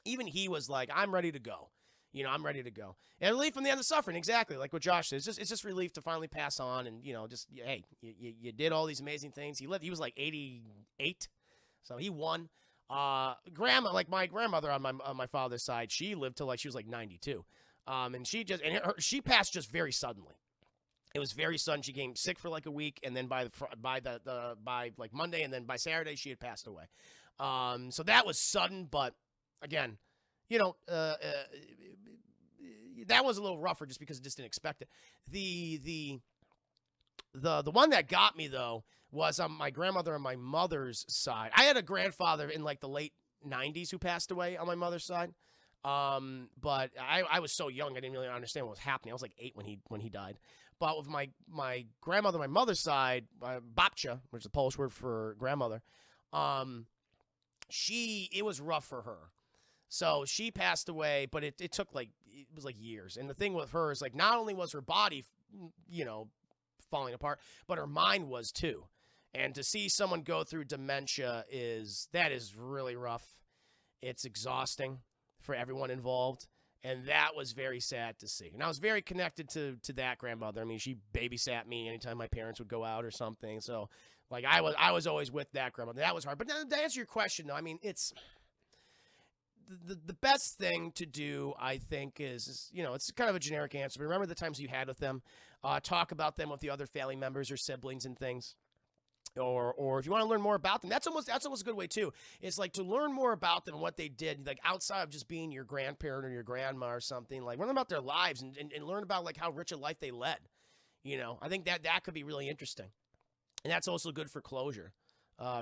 even he was like, I'm ready to go. You know, I'm ready to go. And relief from the end of suffering, exactly, like what Josh said. It's just relief to finally pass on and, you know, just, hey, you did all these amazing things. He was like 88, so he won. Grandma, like my grandmother on my father's side, she lived till like she was like 92. And she passed just very suddenly. It was very sudden. She came sick for like a week, and then by like Monday, and then by Saturday she had passed away. So that was sudden, but again, you know, that was a little rougher just because I just didn't expect it. The one that got me though was on my grandmother on my mother's side. I had a grandfather in like the late 90s who passed away on my mother's side. But I was so young I didn't really understand what was happening. I was like 8 when he died. But with my grandmother on my mother's side, babcia, which is a Polish word for grandmother, it was rough for her. So she passed away, but it took like, it was like years. And the thing with her is like, not only was her body, you know, falling apart, but her mind was too. And to see someone go through dementia is really rough. It's exhausting for everyone involved. And that was very sad to see. And I was very connected to that grandmother. I mean, she babysat me anytime my parents would go out or something. So like I was always with that grandmother. That was hard. But to answer your question though, I mean, it's the best thing to do, I think, is, you know, it's kind of a generic answer, but remember the times you had with them. Talk about them with the other family members or siblings and things. Or if you want to learn more about them, that's almost a good way too. It's like to learn more about them and what they did, like outside of just being your grandparent or your grandma or something. Like learn about their lives and learn about like how rich a life they led. You know, I think that could be really interesting, and that's also good for closure.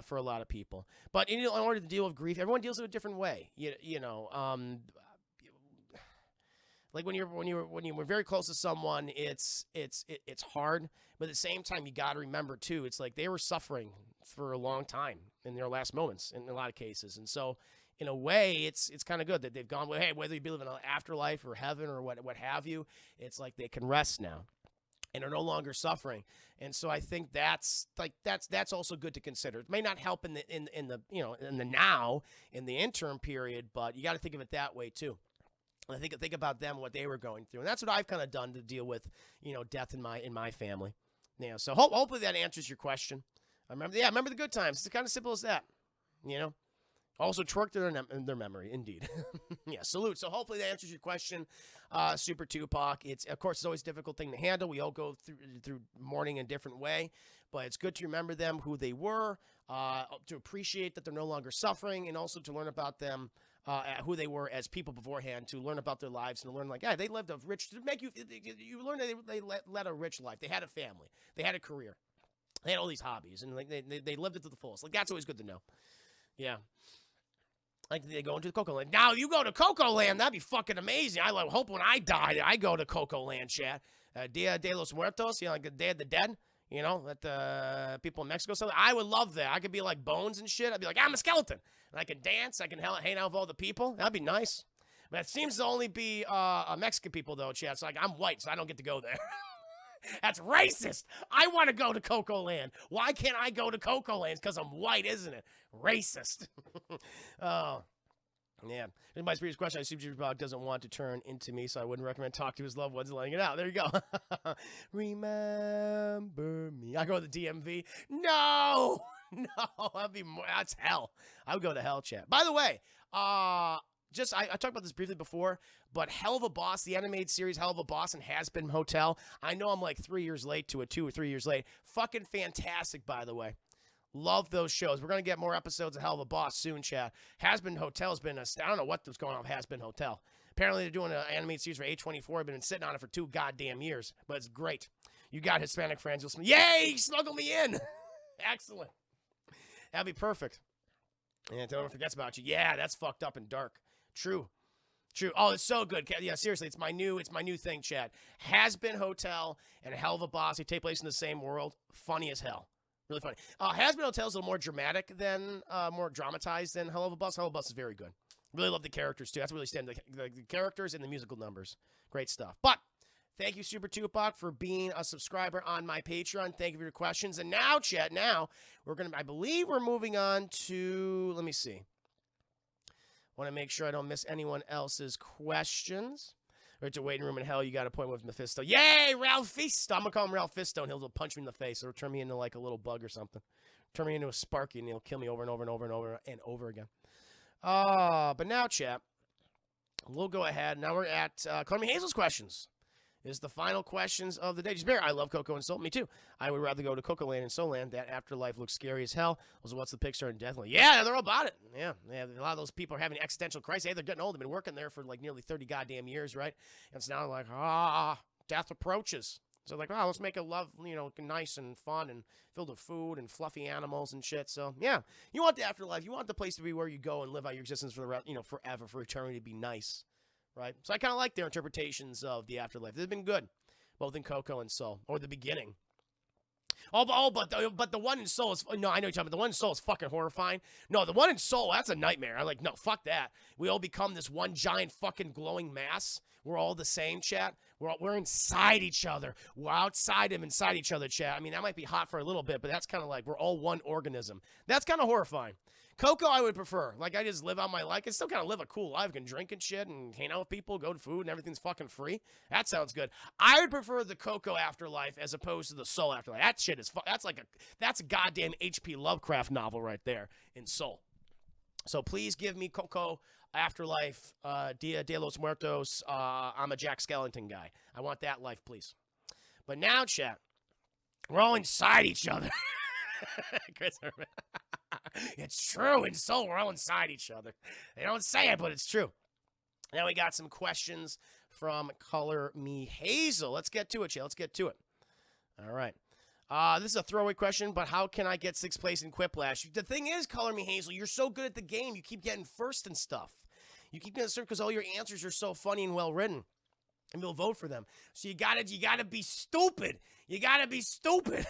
For a lot of people, but in order to deal with grief, everyone deals with it a different way. You know, like when you're very close to someone, it's hard, but at the same time, you got to remember too, it's like they were suffering for a long time in their last moments in a lot of cases, and so in a way, it's kind of good that they've gone. Well, hey, whether you believe in an afterlife or heaven or what have you, it's like they can rest now. And are no longer suffering, and so I think that's also good to consider. It may not help in the you know, in the now, in the interim period, but you got to think of it that way too. I think about them, what they were going through, and that's what I've kind of done to deal with, you know, death in my family. You know, so hopefully that answers your question. Remember the good times. It's kind of simple as that. You know. Also twerked in their memory, indeed. Yeah, salute. So hopefully that answers your question, Super Tupac. It's always a difficult thing to handle. We all go through mourning in a different way, but it's good to remember them, who they were, to appreciate that they're no longer suffering, and also to learn about them who they were as people beforehand, to learn about their lives and to learn, like, yeah, they lived a rich, to make you learn that they led a rich life. They had a family. They had a career. They had all these hobbies, and like they lived it to the fullest. Like, that's always good to know. Yeah. Like, they go into the Coco Land. Now, you go to Coco Land, that'd be fucking amazing. I hope when I die, I go to Coco Land, chat. Dia de los Muertos, you know, like the Day of the Dead, you know, that the people in Mexico say. I would love that. I could be like Bones and shit. I'd be like, I'm a skeleton. And I can dance. I can hang out with all the people. That'd be nice. But it seems to only be Mexican people, though, chat. So, like, I'm white, so I don't get to go there. That's racist. I want to go to Coco Land. Why can't I go to Coco Land? It's because I'm white, isn't it? Racist. Oh. Yeah. In my previous question, I assume Jimmy Bog doesn't want to turn into me, so I wouldn't recommend talk to his loved ones and letting it out. There you go. Remember me. I go to the DMV. No, that's hell. I would go to hell, chat. By the way, I talked about this briefly before, but Hell of a Boss, the animated series Hell of a Boss and Has Been Hotel. I know I'm like 3 years late to it, 2 or 3 years late. Fucking fantastic, by the way. Love those shows. We're going to get more episodes of Hell of a Boss soon, chat. Has Been Hotel has been, I don't know what's going on with Has Been Hotel. Apparently, they're doing an animated series for A24. I've been sitting on it for 2 goddamn years, but it's great. You got Hispanic friends. Yay! Snuggle me in. Excellent. That'd be perfect. And no one forgets about you. Yeah, that's fucked up and dark. True. Oh, it's so good. Yeah, seriously, it's my new thing, chat. Has Been Hotel and Hell of a Boss. They take place in the same world. Funny as hell. Really funny. Has Been Hotel is a little more dramatic than, more dramatized than Hell of a Bus. Hell of a Bus is very good. Really love the characters, too. That's what really stand the characters and the musical numbers. Great stuff. But thank you, Super Tupac, for being a subscriber on my Patreon. Thank you for your questions. And now, chat, I believe we're moving on to, let me see. Want to make sure I don't miss anyone else's questions. Or to waiting room in hell, you got an appointment with Mephisto. Yay, Ralphisto! I'm going to call him Ralphisto, and he'll punch me in the face. It'll turn me into like a little bug or something. Turn me into a Sparky, and he'll kill me over and over and over and over and over again. But now, chat, we'll go ahead. Now we're at Carmen Hazel's questions. Is the final questions of the day. Just bear, I love Coco and Soul. Me too. I would rather go to Coco Land and Soul Land. That afterlife looks scary as hell. Also, what's the Pixar and Deathland? Yeah, they're all about it. Yeah, a lot of those people are having existential crisis. Hey, they're getting old. They've been working there for like nearly 30 goddamn years, right? And it's now like, death approaches. So like, let's make a love, nice and fun and filled with food and fluffy animals and shit. So yeah, you want the afterlife. You want the place to be where you go and live out your existence for the forever, for eternity, to be nice. Right? So I kind of like their interpretations of the afterlife. They've been good, both in Coco and Soul, or the beginning. But the one in Soul is, no, I know you're talking about, the one in Soul is fucking horrifying. No, the one in Soul, that's a nightmare. I'm like, no, fuck that. We all become this one giant fucking glowing mass. We're all the same, chat. We're inside each other. We're outside and inside each other, chat. I mean, that might be hot for a little bit, but that's kind of like, we're all one organism. That's kind of horrifying. Coco, I would prefer. Like, I just live out my life. I can still kind of live a cool life. I can drink and shit and hang out with people, go to food, and everything's fucking free. That sounds good. I would prefer the Coco afterlife as opposed to the Soul afterlife. That shit is that's a goddamn H.P. Lovecraft novel right there in Soul. So please give me Coco afterlife, Dia de los Muertos. I'm a Jack Skellington guy. I want that life, please. But now, chat, we're all inside each other. Chris Herman. It's true. In Soul, we're all inside each other. They don't say it, but it's true. Now we got some questions from Color Me Hazel. Let's get to it, chat. Let's get to it. All right. This is a throwaway question, but how can I get 6th place in Quiplash? The thing is, Color Me Hazel, you're so good at the game. You keep getting first and stuff. You keep getting first because all your answers are so funny and well written. And we'll vote for them. So you gotta be stupid. You gotta be stupid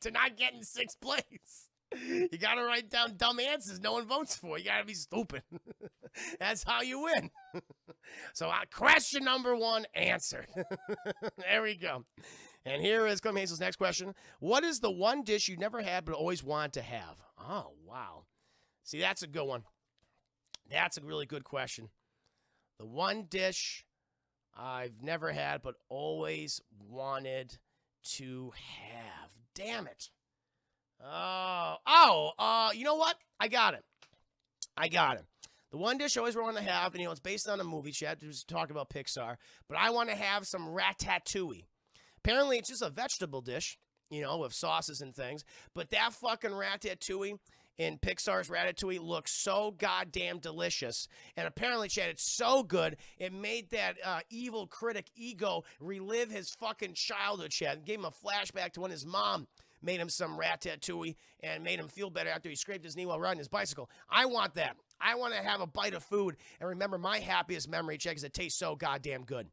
to not get in 6th place. You gotta write down dumb answers no one votes for. You gotta be stupid. That's how you win. So question number 1 answered. There we go. And here is Color Me Hazel's next question. What is the one dish you never had but always wanted to have? Oh, wow. See, that's a good one. That's a really good question. The one dish I've never had but always wanted to have. Damn it. You know what? I got it. The one dish I always want to have, and it's based on a movie, chat, just talking about Pixar, but I want to have some ratatouille. Apparently, it's just a vegetable dish, with sauces and things, but that fucking ratatouille in Pixar's Ratatouille looks so goddamn delicious. And apparently, Chad, it's so good, it made that evil critic Ego relive his fucking childhood, Chad. And gave him a flashback to when his mom made him some ratatouille and made him feel better after he scraped his knee while riding his bicycle. I want that. I want to have a bite of food and remember my happiest memory, Chad, because it tastes so goddamn good.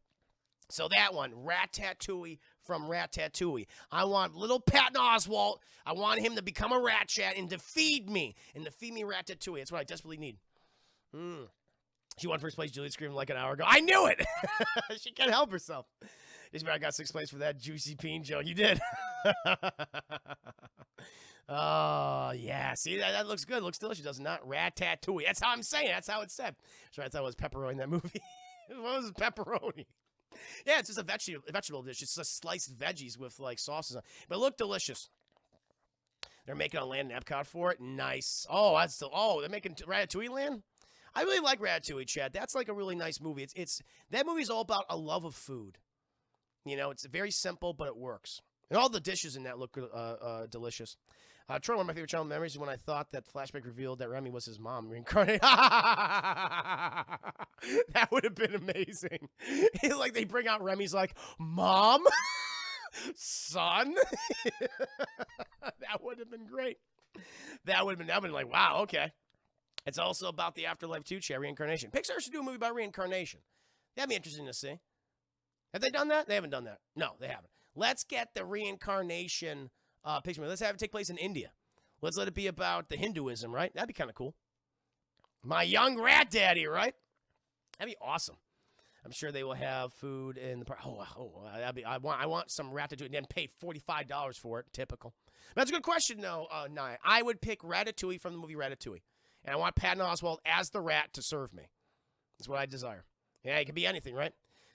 So that one, Ratatouille from Ratatouille. I want little Patton Oswalt. I want him to become a rat, Chat, and to feed me. Ratatouille. That's what I desperately need. She won first place. Juliet screamed like an hour ago. I knew it. She can't help herself. Just I got 6th place for that juicy peen joke. You did. Oh, yeah. See, that looks good. It looks delicious, does it not? Ratatouille. That's how I'm saying it. That's how it's said. Sorry, I thought it was pepperoni in that movie. What was pepperoni? Yeah, it's just a vegetable dish. It's just sliced veggies with, like, sauces on it. But it looked delicious. They're making a land in Epcot for it. Nice. Oh, they're making Ratatouille land? I really like Ratatouille, Chad. That's, like, a really nice movie. That movie's all about a love of food. You know, it's very simple, but it works. And all the dishes in that look delicious. Troy, one of my favorite childhood memories is when I thought that flashback revealed that Remy was his mom reincarnated. That would have been amazing. Like, they bring out Remy's like, Mom? Son? That would have been great. That would have been like, wow, okay. It's also about the afterlife too, Chad, reincarnation. Pixar should do a movie about reincarnation. That'd be interesting to see. Have they done that? They haven't done that. No, they haven't. Let's get the reincarnation picture. Let's have it take place in India. Let's let it be about the Hinduism, right? That'd be kind of cool. My young rat daddy, right? That'd be awesome. I'm sure they will have food in the park. I want some ratatouille and then pay $45 for it. Typical. That's a good question, though, Nia. I would pick Ratatouille from the movie Ratatouille. And I want Patton Oswalt as the rat to serve me. That's what I desire. Yeah, it could be anything, right?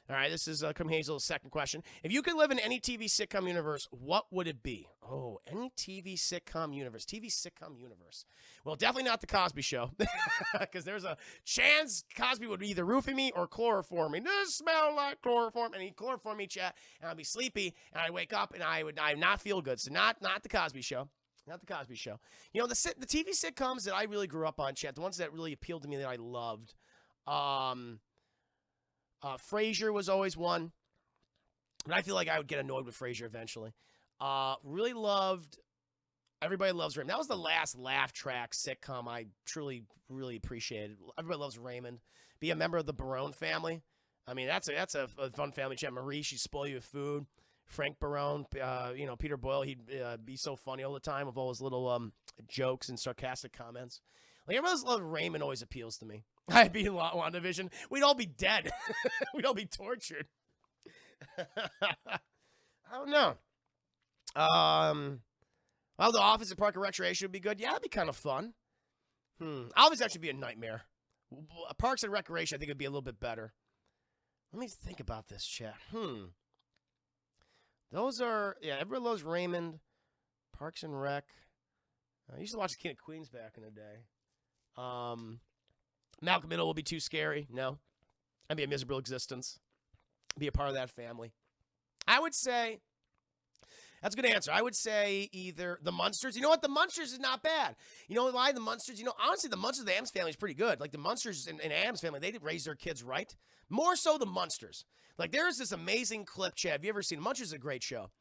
All right, this is Come Hazel's second question. If you could live in any TV sitcom universe, what would it be? Oh, any TV sitcom universe. TV sitcom universe. Well, definitely not The Cosby Show. Because there's a chance Cosby would either roofie me or chloroform me. This smell like chloroform. And he'd chloroform me, chat, and I'd be sleepy, and I'd wake up, and I would not feel good. So not The Cosby Show. Not The Cosby Show. You know, the TV sitcoms that I really grew up on, chat, the ones that really appealed to me that I loved, Frasier was always one, but I feel like I would get annoyed with Frasier eventually. Really loved Everybody Loves Raymond. That was the last laugh track sitcom I truly, really appreciated. Everybody Loves Raymond. Be a member of the Barone family. I mean, that's a fun family chat. Marie, she'd spoil you with food. Frank Barone, Peter Boyle, he'd be so funny all the time with all his little jokes and sarcastic comments. Like, everybody's love Raymond always appeals to me. I'd be in WandaVision. We'd all be dead. We'd all be tortured. I don't know. Well, The Office at Park and Recreation would be good. Yeah, that'd be kind of fun. Office actually be a nightmare. Parks and Recreation, I think, would be a little bit better. Let me think about this, chat. Those are, Everybody Loves Raymond. Parks and Rec. I used to watch The King of Queens back in the day. Malcolm Middle will be too scary. No. I'd be a miserable existence. Be a part of that family. I would say, that's a good answer. I would say either The Munsters. You know what? The Munsters is not bad. You know why? The Munsters, honestly, the Munsters, the Addams family is pretty good. Like, the Munsters and Addams family, they did raise their kids right. More so the Munsters. Like, there's this amazing clip, Chad. Have you ever seen Munsters? Is a great show.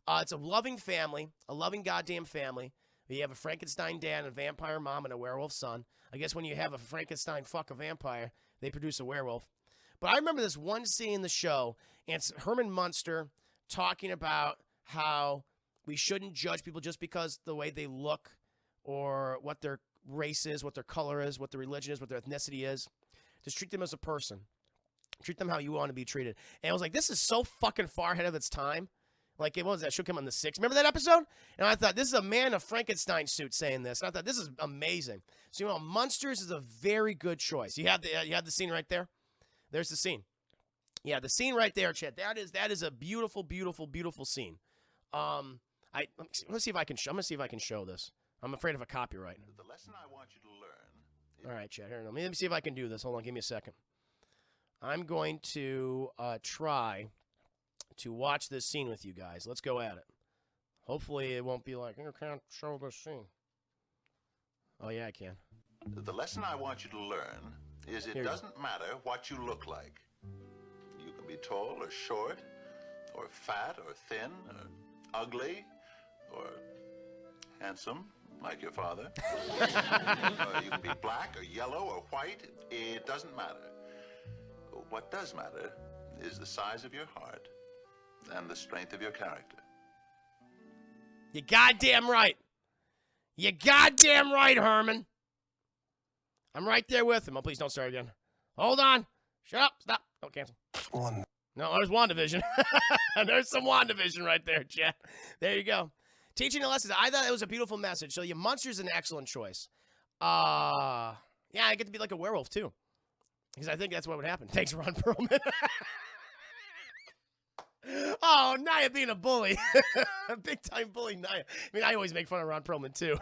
It's a loving family, a loving goddamn family. You have a Frankenstein dad, a vampire mom, and a werewolf son. I guess when you have a Frankenstein fuck a vampire, they produce a werewolf. But I remember this one scene in the show, and it's Herman Munster talking about how we shouldn't judge people just because the way they look or what their race is, what their color is, what their religion is, what their ethnicity is. Just treat them as a person. Treat them how you want to be treated. And I was like, this is so fucking far ahead of its time. Like, what was that? Should come on the 6th. Remember that episode? And I thought, this is a man in a Frankenstein suit saying this. And I thought, this is amazing. So, Munsters is a very good choice. You have the scene right there? There's the scene. Yeah, the scene right there, Chet. That is a beautiful, beautiful, beautiful scene. Let's see if I can. I'm gonna see if I can show this. I'm afraid of a copyright. The lesson I want you to learn. All right, Chet. Here, let me see if I can do this. Hold on, give me a second. I'm going to try to watch this scene with you guys. Let's go at it. Hopefully, it won't be like, you can't show this scene. Oh, yeah, I can. The lesson I want you to learn is it doesn't matter what you look like. You can be tall or short, or fat or thin, or ugly, or handsome, like your father. You can be black or yellow or white. It doesn't matter. What does matter is the size of your heart and the strength of your character. You goddamn right. You goddamn right, Herman. I'm right there with him. Oh, please don't start again. Hold on. Shut up. Stop. Don't cancel. No, there's WandaVision. There's some WandaVision right there, chat. There you go. Teaching the lessons. I thought it was a beautiful message. So, Munster's an excellent choice. Yeah, I get to be like a werewolf, too. Because I think that's what would happen. Thanks, Ron Perlman. Oh, Naya being a bully. Big time bully, Naya. I mean, I always make fun of Ron Perlman, too.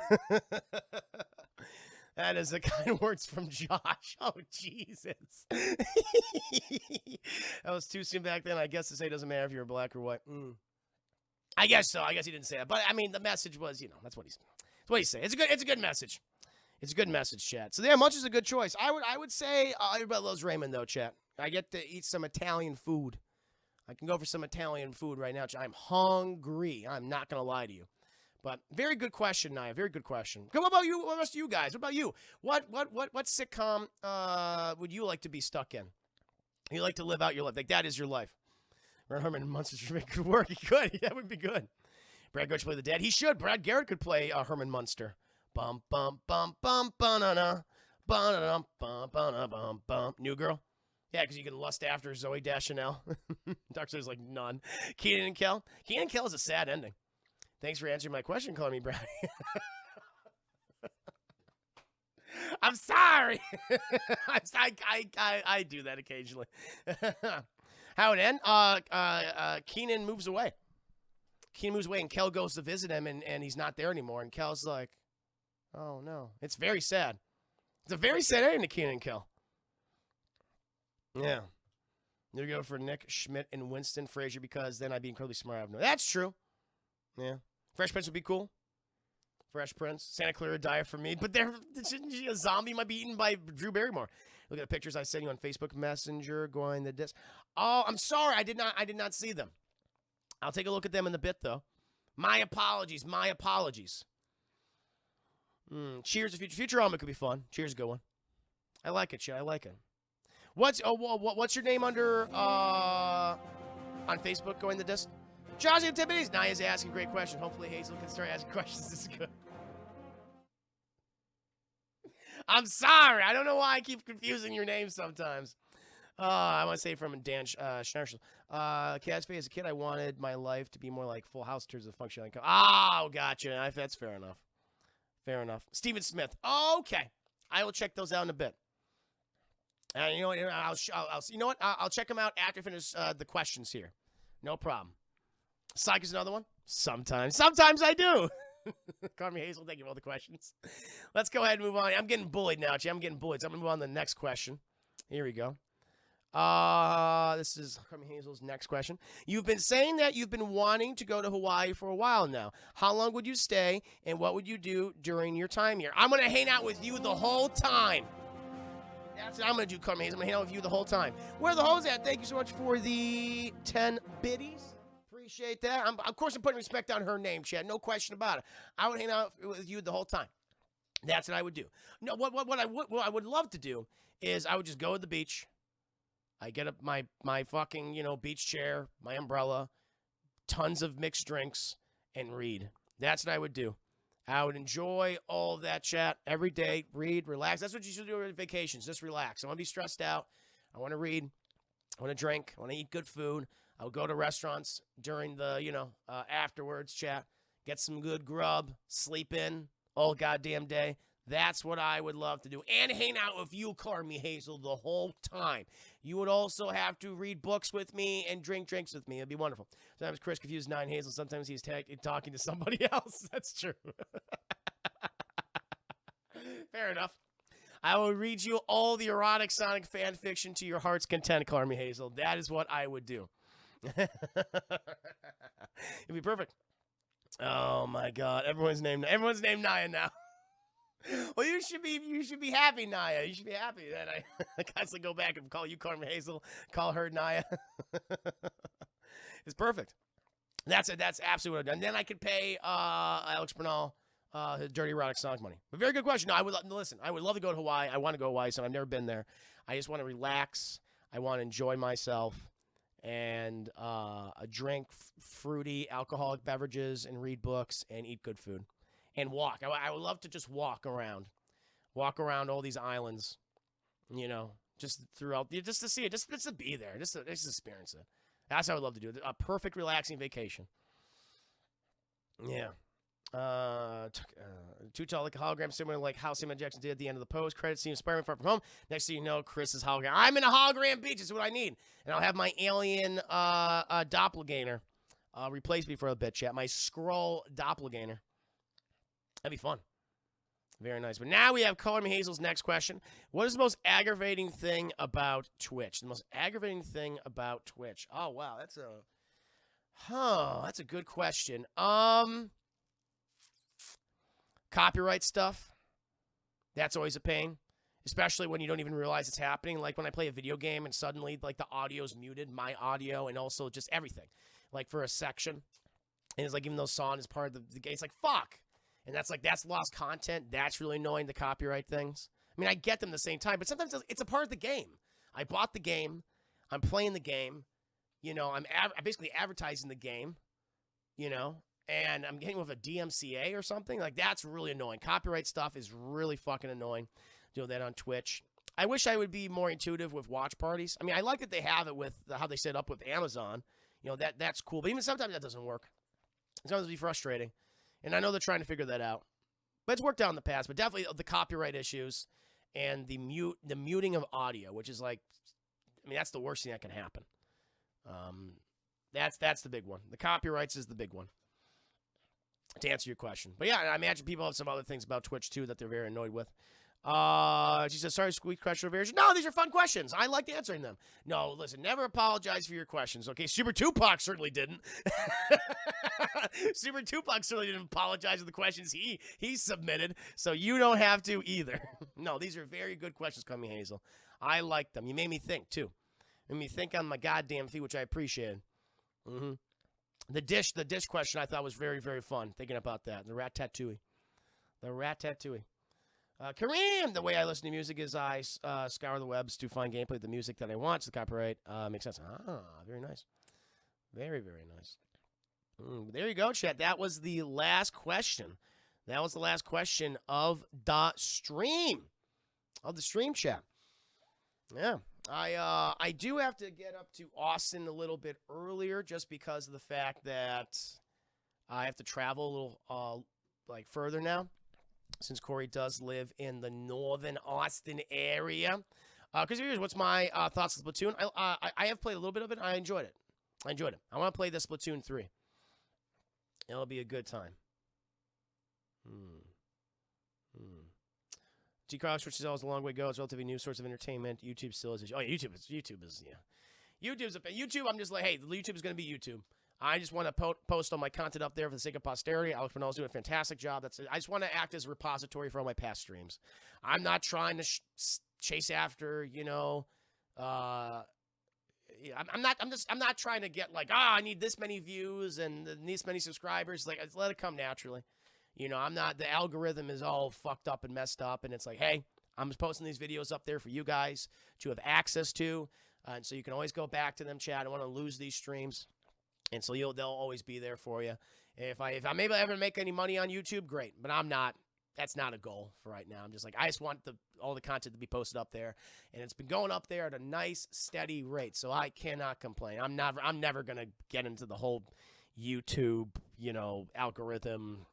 That is the kind of words from Josh. Oh, Jesus. That was too soon back then. I guess to say it doesn't matter if you're black or white. I guess so. I guess he didn't say that. But, I mean, the message was, that's what he's saying. It's a good message. It's a good message, chat. So, yeah, Munch is a good choice. I would say everybody loves Raymond, though, chat. I get to eat some Italian food. I can go for some Italian food right now. I'm hungry. I'm not going to lie to you. But very good question, Naya. Very good question. What about you? What rest of you guys? What about you? What sitcom would you like to be stuck in? You like to live out your life. Like, that is your life. Ron Herman and Munster should make good work. He could. That would be good. Brad Garrett should play the dad. He should. Brad Garrett could play Herman Munster. Bum, bum, bum, bum, ba-na-na. Ba-na-na, bum, ba-na, bum, bum. New girl? Yeah, because you can lust after Zoe Deschanel. Dark Side's like, none. Keenan and Kel? Keenan and Kel is a sad ending. Thanks for answering my question, calling me Brad. I'm sorry. I do that occasionally. How it end? Keenan moves away. Keenan moves away, and Kel goes to visit him, and he's not there anymore. And Kel's like, oh, no. It's very sad. It's a very sad ending to Keenan and Kel. Yeah. There you go for Nick, Schmidt, and Winston Fraser, because then I'd be incredibly smart. That's true. Yeah. Fresh Prince would be cool. Fresh Prince. Santa Clara would die for me. But a zombie might be eaten by Drew Barrymore. Look at the pictures I sent you on Facebook Messenger going the disc. Oh, I'm sorry. I did not see them. I'll take a look at them in the bit, though. My apologies. Cheers to Futurama could be fun. Cheers, good one. I like it, shit. I like it. What's your name under on Facebook going the disc? Josh Activities. Naya's asking a great question. Hopefully Hazel can start asking questions. This is good. I'm sorry. I don't know why I keep confusing your name sometimes. I want to say from Dan Schnarchel. Catsby, as a kid, I wanted my life to be more like Full House in terms of functioning. Oh, gotcha. That's fair enough. Fair enough. Steven Smith. Okay. I will check those out in a bit. You know what? I'll check them out after I finish the questions here. No problem. Psych is another one. Sometimes I do. Carmi Hazel, thank you for all the questions. Let's go ahead and move on. I'm getting bullied now, Jim. I'm getting bullied. So I'm going to move on to the next question. Here we go. This is Carmi Hazel's next question. You've been saying that you've been wanting to go to Hawaii for a while now. How long would you stay, and what would you do during your time here? I'm going to hang out with you the whole time. That's what I'm going to do, Carmi Hazel. I'm going to hang out with you the whole time. Where are the hoes at? Thank you so much for the 10 biddies. Appreciate that. Of course, I'm putting respect on her name, Chad. No question about it. I would hang out with you the whole time. That's what I would do. No, what I would love to do is I would just go to the beach. I get up my fucking, beach chair, my umbrella, tons of mixed drinks, and read. That's what I would do. I would enjoy all of that, chat, every day. Read, relax. That's what you should do on vacations. Just relax. I want to be stressed out. I want to read. I want to drink. I want to eat good food. I would go to restaurants during the, afterwards, chat. Get some good grub. Sleep in all goddamn day. That's what I would love to do. And hang out with you, Carmi Hazel, the whole time. You would also have to read books with me and drink drinks with me. It'd be wonderful. Sometimes Chris confuses Nine Hazel. Sometimes he's talking to somebody else. That's true. Fair enough. I will read you all the erotic Sonic fan fiction to your heart's content, Carmi Hazel. That is what I would do. It'd be perfect. Oh my God! Everyone's named Naya now. Well, you should be happy, Naya. You should be happy that I constantly go back and call you Carmen Hazel, call her Naya. It's perfect. That's absolutely what I've done. And then I could pay Alex Bernal his Dirty Erotic Songs money. But very good question. No, I would listen. I would love to go to Hawaii. I want to go to Hawaii, so I've never been there. I just want to relax. I want to enjoy myself and drink fruity alcoholic beverages and read books and eat good food and walk. I would love to just walk around all these islands, you know, just throughout, just to see it, just to be there, just to experience it. That's what I would love to do. A perfect relaxing vacation. Yeah. Too tall, like a hologram, similar like how Samuel Jackson did at the end of the post. Credits scene, Spider-Man Far From Home. Next thing you know, Chris's hologram. I'm in a hologram beach. Is what I need. And I'll have my alien doppelganger replace me for a bit, chat. My Skrull doppelganger. That'd be fun. Very nice. But now we have Carmen Hazel's next question. What is the most aggravating thing about Twitch? The most aggravating thing about Twitch. Oh, wow. That's a good question. Copyright stuff. That's always a pain. Especially when you don't even realize it's happening. Like when I play a video game and suddenly like the audio's muted. My audio and also just everything. Like for a section. And it's like even though song is part of the game. It's like, fuck. And that's lost content. That's really annoying, the copyright things. I mean, I get them at the same time, but sometimes it's a part of the game. I bought the game. I'm playing the game. You know, I'm basically advertising the game, you know, and I'm getting with a DMCA or something. Like, that's really annoying. Copyright stuff is really fucking annoying. Doing that on Twitch. I wish I would be more intuitive with watch parties. I mean, I like that they have it with how they set up with Amazon. You know, that's cool. But even sometimes that doesn't work. Sometimes it'll be frustrating. And I know they're trying to figure that out. But it's worked out in the past. But definitely the copyright issues and the muting of audio, which is like, I mean, that's the worst thing that can happen. That's the big one. The copyrights is the big one. To answer your question. But yeah, I imagine people have some other things about Twitch too that they're very annoyed with. She says, sorry, squeak question version. No, these are fun questions. I like answering them. No, listen, never apologize for your questions. Okay, Super Tupac certainly didn't. Super Tupac certainly didn't apologize for the questions he submitted, so you don't have to either. No, these are very good questions, Cummy Hazel. I like them. You made me think too. Made me think on my goddamn feet, which I appreciated. Mm-hmm. The dish question I thought was very, very fun. Thinking about that. The rat tattooey. Kareem, the way I listen to music is I scour the webs to find gameplay of the music that I want. So the copyright makes sense. Ah, very nice. Very, very nice. There you go, chat. That was the last question. That was the last question of the stream. Of the stream, chat. Yeah. I do have to get up to Austin a little bit earlier just because of the fact that I have to travel a little like further now. Since Corey does live in the northern Austin area. Because here's what's my thoughts on Splatoon. I have played a little bit of it. I enjoyed it. I want to play the Splatoon 3. It'll be a good time. G. Carlos, which is always a long way to go. It's a relatively new source of entertainment. YouTube still is. Oh, yeah, YouTube is, yeah. YouTube, I'm just like, hey, YouTube is going to be YouTube. I just want to post all my content up there for the sake of posterity. Alex Bernal's doing a fantastic job. I just want to act as a repository for all my past streams. I'm not trying to chase after, you know, I'm not trying to get like, I need this many views and this many subscribers. Like, let it come naturally. You know, the algorithm is all fucked up and messed up. And it's like, hey, I'm just posting these videos up there for you guys to have access to. And so you can always go back to them, chat. I don't want to lose these streams. And so they'll always be there for you. If I'm able to ever make any money on YouTube, great. But I'm not. That's not a goal for right now. I'm just like, I just want all the content to be posted up there. And it's been going up there at a nice, steady rate. So I cannot complain. I'm never going to get into the whole YouTube, you know, algorithm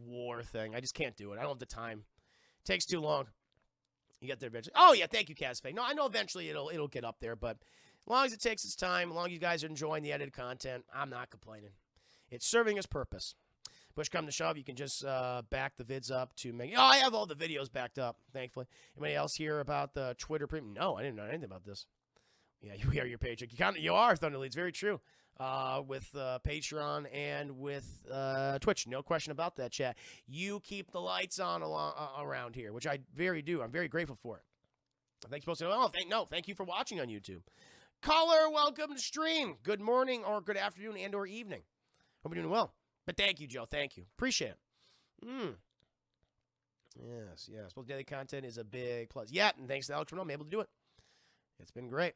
war thing. I just can't do it. I don't have the time. It takes too long. You get there eventually. Oh, yeah. Thank you, Casfay. No, I know eventually it'll get up there, but as long as it takes its time, as long as you guys are enjoying the edited content, I'm not complaining. It's serving its purpose. Push come to shove, you can just back the vids up to make... Oh, I have all the videos backed up, thankfully. Anybody else hear about the Twitter premium? No, I didn't know anything about this. Yeah, you hear your paycheck. You are, Thunderlead. It's very true. with Patreon and with Twitch. No question about that, chat. You keep the lights on around here, which I do. I'm very grateful for it. Thanks for posting. Thank you for watching on YouTube. Caller, welcome to stream. Good morning or good afternoon and or evening. Hope you're doing well. But thank you, Joe. Thank you. Appreciate it. Yes. Well, daily content is a big plus. Yeah, and thanks to Alex for I'm able to do it. It's been great.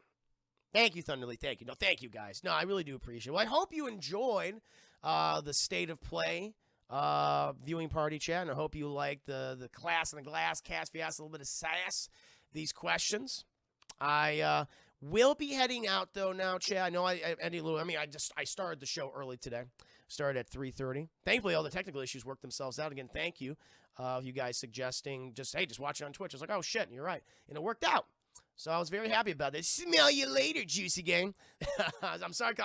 Thank you, Thunderly. Thank you. No, thank you, guys. No, I really do appreciate it. Well, I hope you enjoyed the State of Play viewing party chat, and I hope you liked the Class in the Glass cast. We asked a little bit of sass, these questions. I will be heading out, though, now, chat. I know I started the show early today. Started at 3:30. Thankfully, all the technical issues worked themselves out. Again, thank you. You guys suggesting just watch it on Twitch. I was like, oh, shit, you're right. And it worked out. So I was very happy about that. Smell you later, Juicy Gang. I'm sorry.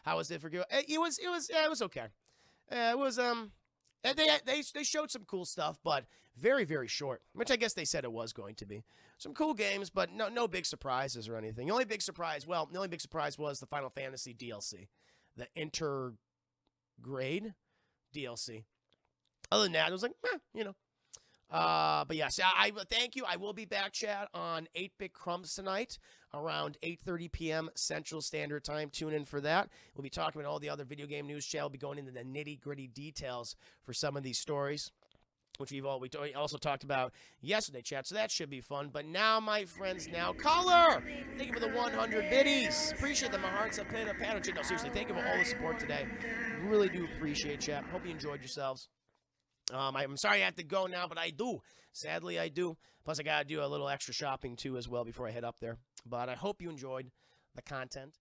How was it for you? It was okay. It was they showed some cool stuff, but very, very short, which I guess they said it was going to be. Some cool games, but no big surprises or anything. The only big surprise was the Final Fantasy DLC, the Intergrade DLC. Other than that, it was like, but yes, I thank you. I will be back, chat, on 8-Bit Crumbs tonight around 8:30 p.m. Central Standard Time. Tune in for that. We'll be talking about all the other video game news, chat. We'll be going into the nitty-gritty details for some of these stories, which we also talked about yesterday, chat. So that should be fun. But now, my friends, caller, thank you for the 100 biddies. Appreciate them. My heart's a pit of pattern. No, seriously, thank you for all the support today. Really do appreciate, chat. Hope you enjoyed yourselves. I'm sorry I have to go now, but I do. Sadly, I do. Plus, I got to do a little extra shopping, too, as well before I head up there. But I hope you enjoyed the content.